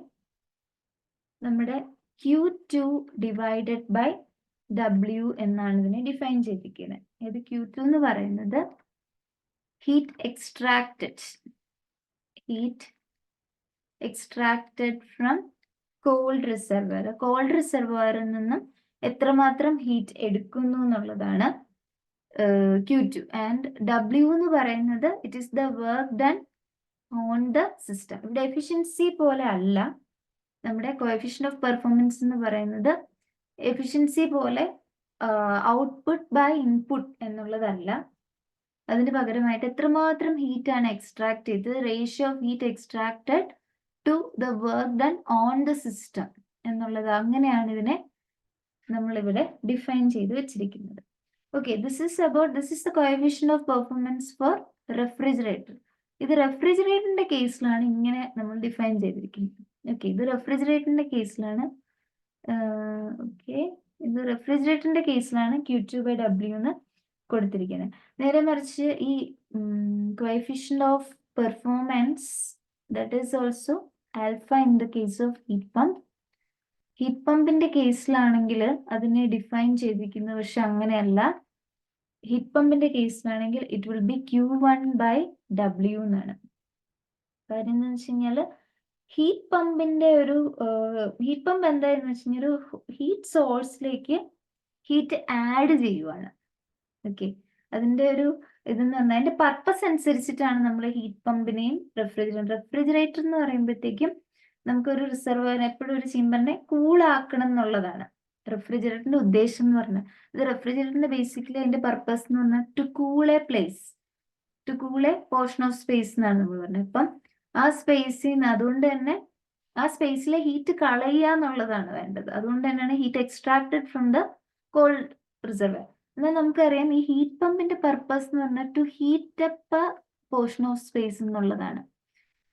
നമ്മുടെ Q2 ഡിവൈഡഡ് ബൈ W എന്നാണ് ഇതിനെ ഡിഫൈൻ ചെയ്തിരിക്കുന്നത്. ഇത് Q2 എന്ന് പറയുന്നത് heat extracted from cold reservoir. Cold റിസർവറിൽ നിന്നും എത്രമാത്രം ഹീറ്റ് എടുക്കുന്നു എന്നുള്ളതാണ് Q2. ആൻഡ് W എന്ന് പറയുന്നത് it is the work done on the system. ഇവിടെ എഫിഷ്യൻസി പോലെ അല്ല, നമ്മുടെ കോഎഫിഷ്യന്റ് ഓഫ് പെർഫോമൻസ് എന്ന് പറയുന്നത് എഫിഷ്യൻസി പോലെ ഔട്ട്പുട്ട് ബൈ ഇൻപുട്ട് എന്നുള്ളതല്ല. അതിന് പകരമായിട്ട് എത്രമാത്രം ഹീറ്റ് ആണ് എക്സ്ട്രാക്ട് ചെയ്തത്, ratio of heat extracted to the work done on the system എന്നുള്ളത്. അങ്ങനെയാണ് ഇതിനെ നമ്മളിവിടെ ഡിഫൈൻ ചെയ്ത് വെച്ചിരിക്കുന്നത്. Okay, this is the coefficient of performance for refrigerator. ഇത് റെഫ്രിജറേറ്ററിന്റെ കേസിലാണ് ഇങ്ങനെ നമ്മൾ ഡിഫൈൻ ചെയ്തിരിക്കുന്നത്. ഓക്കെ, ഇത് റെഫ്രിജറേറ്ററിന്റെ കേസിലാണ് ഇത് റെഫ്രിജറേറ്ററിന്റെ കേസിലാണ് Q2 by W എന്ന് കൊടുത്തിരിക്കുന്നത്. നേരെ മറിച്ച് ഈ coefficient of performance that is also alpha in the case of heat pump. Heat പമ്പിന്റെ കേസിലാണെങ്കിൽ അതിനെ ഡിഫൈൻ ചെയ്തിരിക്കുന്നത്, പക്ഷെ അങ്ങനെയല്ല. ഹീറ്റ് പമ്പിന്റെ കേസിലാണെങ്കിൽ it will be Q1 by W എന്നാണ്. കാര്യം എന്താണെന്ന് വെച്ച് കഴിഞ്ഞാൽ ഹീറ്റ് പമ്പിന്റെ ഹീറ്റ് പമ്പ് എന്തായെന്ന് വെച്ച് കഴിഞ്ഞാൽ ഒരു ഹീറ്റ് സോഴ്സിലേക്ക് ഹീറ്റ് ആഡ് ചെയ്യുവാണ്. ഓക്കെ, അതിന്റെ ഒരു ഇതെന്ന് പറഞ്ഞാൽ അതിന്റെ പർപ്പസ് അനുസരിച്ചിട്ടാണ് നമ്മൾ ഹീറ്റ് പമ്പിനെയും റെഫ്രിജറേറ്റർ എന്ന് പറയുമ്പോഴത്തേക്കും നമുക്കൊരു റിസർവർ എപ്പോഴും ഒരു ചേമ്പറിനെ കൂളാക്കണം എന്നുള്ളതാണ് റെഫ്രിജറേറ്ററിന്റെ ഉദ്ദേശം എന്ന് പറഞ്ഞാൽ. ഇത് റെഫ്രിജറേറ്ററിന്റെ ബേസിക്കലി അതിന്റെ പർപ്പസ് എന്ന് പറഞ്ഞാൽ to cool a place, to cool a portion of space എന്നാണ് നമ്മൾ പറഞ്ഞത്. അപ്പം ആ സ്പേസിൽ നിന്ന്, അതുകൊണ്ട് തന്നെ ആ സ്പേസിലെ ഹീറ്റ് കളയുക എന്നുള്ളതാണ് വേണ്ടത്. അതുകൊണ്ട് തന്നെയാണ് heat extracted from the cold reservoir. എന്നാൽ നമുക്കറിയാം ഈ ഹീറ്റ് പമ്പിന്റെ പർപ്പസ് എന്ന് പറഞ്ഞാൽ to heat up a portion of space എന്നുള്ളതാണ്.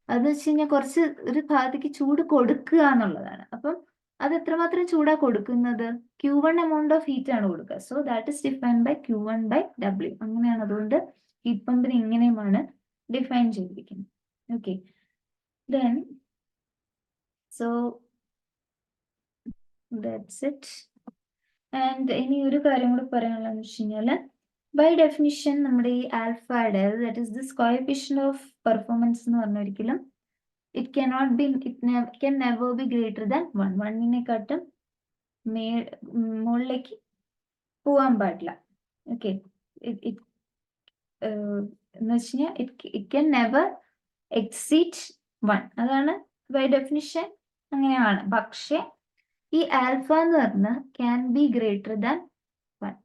അതെന്ന് വെച്ച് കഴിഞ്ഞാൽ കുറച്ച് ഒരു ഭാഗത്തേക്ക് ചൂട് കൊടുക്കുക എന്നുള്ളതാണ്. അപ്പം അത് എത്രമാത്രം ചൂടാ കൊടുക്കുന്നത്, Q1 amount ഓഫ് ഹീറ്റ് ആണ് കൊടുക്കുക. So that is defined by Q1 by W. അങ്ങനെയാണ്. അതുകൊണ്ട് ഹീറ്റ് പമ്പിന് ഇങ്ങനെയുമാണ് ഡിഫൈൻ ചെയ്തിരിക്കുന്നത്. Okay, then so that's it. And ഇനി ഒരു കാര്യം കൂടി പറയാനുള്ളതെന്ന് വെച്ച് കഴിഞ്ഞാൽ, ബൈ ഡെഫിനിഷൻ നമ്മുടെ ഈ ആൽഫയുടെ, that is this coefficient of performance എന്ന് പറഞ്ഞ ഒരിക്കലും it cannot be, it can never be greater than 1. 1-നെക്കാട്ടും മുകളിലേക്ക് പോകാൻ പാടില്ല. ഓക്കെ, എന്ന് വെച്ച് കഴിഞ്ഞാൽ ഇറ്റ് ക്യാൻ നെവർ എക്സീഡ് 1. അതാണ് ബൈ ഡെഫിനിഷൻ, അങ്ങനെയാണ്. പക്ഷെ ഈ ആൽഫ എന്ന് പറഞ്ഞാൽ ക്യാൻ ബി ഗ്രേറ്റർ ദാൻ 1.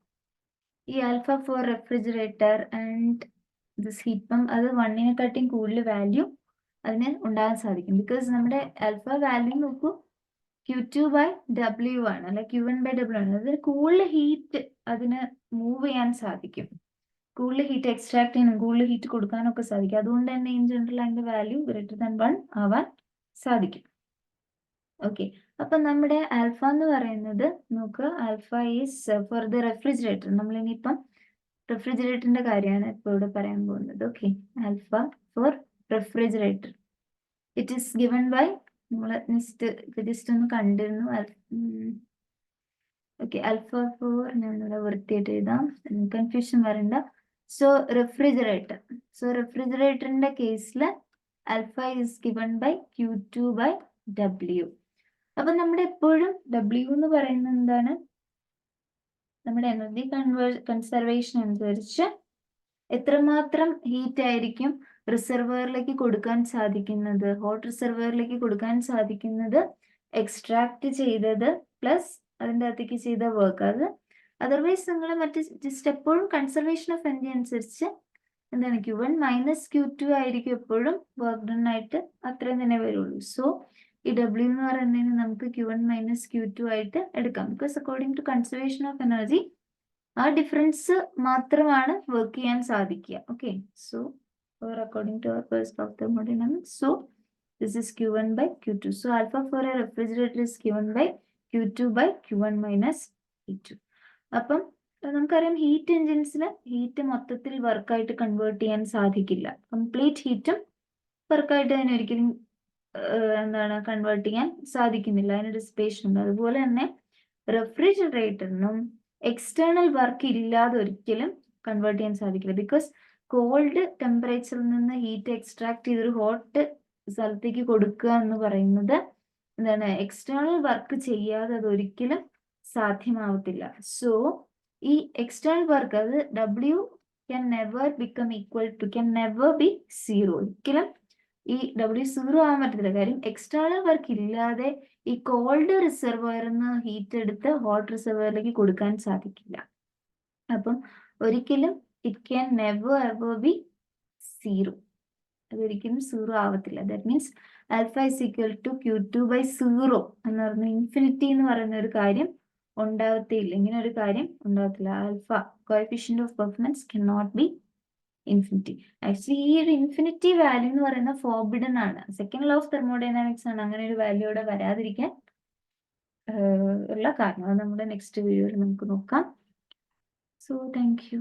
ഈ alpha for refrigerator and this heat pump, അത് 1-നെക്കാട്ടിയും കൂടുതൽ വാല്യൂ അതിന് ഉണ്ടാകാൻ സാധിക്കും. ബിക്കോസ് നമ്മുടെ ആൽഫ വാല്യൂ നോക്കൂ, Q2/W ആണ്, അല്ലെ Q1/W ആണ്. അതിന് കൂടുതൽ ഹീറ്റ് അതിന് മൂവ് ചെയ്യാൻ സാധിക്കും, കൂടുതൽ ഹീറ്റ് എക്സ്ട്രാക്ട് ചെയ്യാനും കൂടുതൽ ഹീറ്റ് കൊടുക്കാനൊക്കെ സാധിക്കും. അതുകൊണ്ട് തന്നെ ഇൻ ജനറൽ അതിന്റെ വാല്യൂ ഗ്രേറ്റർ ദാൻ 1 ആവാൻ സാധിക്കും. ഓക്കെ, അപ്പൊ നമ്മുടെ ആൽഫ എന്ന് പറയുന്നത് നോക്കുക, alpha is for the refrigerator. നമ്മളിനിപ്പം റെഫ്രിജറേറ്ററിന്റെ കാര്യമാണ് ഇപ്പോൾ ഇവിടെ പറയാൻ പോകുന്നത്. Okay, alpha for refrigerator it is given by, നമ്മൾ ജസ്റ്റ് ഒന്ന് കണ്ടിരുന്നു. ഓക്കെ, ആൽഫ ഫോർ ഞാനിവിടെ വൃത്തിയായിട്ട് എഴുതാം, കൺഫ്യൂഷൻ വരണ്ട. സോ റെഫ്രിജറേറ്ററിന്റെ കേസിൽ alpha is given by Q2/W. അപ്പൊ നമ്മുടെ എപ്പോഴും W എന്ന് പറയുന്നത് എന്താണ്, നമ്മുടെ എനർജി കൺസർവേഷൻ അനുസരിച്ച് എത്രമാത്രം ഹീറ്റ് ആയിരിക്കും റിസർവറിലേക്ക് കൊടുക്കാൻ സാധിക്കുന്നത്, ഹോട്ട് റിസർവറിലേക്ക് കൊടുക്കാൻ സാധിക്കുന്നത്, എക്സ്ട്രാക്ട് ചെയ്തത് പ്ലസ് അതിൻ്റെ അകത്തേക്ക് ചെയ്ത വർക്ക്. അത് അതർവൈസ് നിങ്ങൾ മറ്റ് ജസ്റ്റ് എപ്പോഴും കൺസർവേഷൻ ഓഫ് എനർജി അനുസരിച്ച് എന്താണ് Q1 - Q2 ആയിരിക്കും എപ്പോഴും വർക്ക് ഡൺ ആയിട്ട് അത്രയും തന്നെ വരുള്ളൂ. സോ ഈ W എന്ന് പറയുന്നതിന് നമുക്ക് Q1 - Q2 ആയിട്ട് എടുക്കാം. Because according to conservation of energy ആ ഡിഫറൻസ് മാത്രമാണ് വർക്ക് ചെയ്യാൻ സാധിക്കുക. Okay, so or according to our first of thermodynamics, so this is Q1/Q2. So alpha for a refrigerator is Q1/Q2/Q1 minus Q2. അപ്പം നമുക്കറിയാം heat എൻജിൻസിൽ heat മൊത്തത്തിൽ വർക്കായിട്ട് convert ചെയ്യാൻ സാധിക്കില്ല. Complete ഹീറ്റും വർക്കായിട്ട് അതിന് ഒരിക്കലും എന്താണ് കൺവേർട്ട് ചെയ്യാൻ സാധിക്കുന്നില്ല, അതിന് ഡിസിപ്പേഷൻ ഉണ്ട്. അതുപോലെ തന്നെ റെഫ്രിജറേറ്ററിനും എക്സ്റ്റേണൽ വർക്ക് ഇല്ലാതെ ഒരിക്കലും കൺവേർട്ട് ചെയ്യാൻ സാധിക്കില്ല. ബിക്കോസ് കോൾഡ് ടെമ്പറേച്ചറിൽ നിന്ന് ഹീറ്റ് എക്സ്ട്രാക്ട് ചെയ്തൊരു ഹോട്ട് സ്ഥലത്തേക്ക് കൊടുക്കുക എന്ന് പറയുന്നത് എന്താണ്, എക്സ്റ്റേണൽ വർക്ക് ചെയ്യാതെ അത് ഒരിക്കലും സാധ്യമാവത്തില്ല. സോ ഈ എക്സ്റ്റേണൽ വർക്ക്, അത് W can never become equal to, can never be 0. ഒരിക്കലും ഈ W 0 ആവാൻ പറ്റത്തില്ല. കാര്യം എക്സ്റ്റേണൽ വർക്ക് ഇല്ലാതെ ഈ കോൾഡ് റിസർവറിൽ നിന്ന് ഹീറ്റ് എടുത്ത് ഹോട്ട് റിസർവറിലേക്ക് കൊടുക്കാൻ സാധിക്കില്ല. അപ്പം ഒരിക്കലും it can never ever be 0. അതൊരിക്കലും 0 ആവത്തില്ല. That means alpha is equal to Q2/0 എന്ന് പറഞ്ഞ ഇൻഫിനിറ്റി എന്ന് പറയുന്ന ഒരു കാര്യം ഉണ്ടാവത്തില്ല. ഇങ്ങനെ ഒരു കാര്യം ഉണ്ടാവത്തില്ല. Alpha coefficient of performance cannot be infinity. Actually ഈ ഒരു ഇൻഫിനിറ്റി വാല്യൂ എന്ന് പറയുന്ന ഫോർബിഡൻ ആണ്. സെക്കൻഡ് ലോ ഓഫ് തെർമോഡൈനാമിക്സ് ആണ് അങ്ങനെ ഒരു വാല്യൂ ഇവിടെ വരാതിരിക്കാൻ ഉള്ള കാരണം. അത് നമ്മുടെ നെക്സ്റ്റ് വീഡിയോയിൽ നമുക്ക് നോക്കാം. So thank you.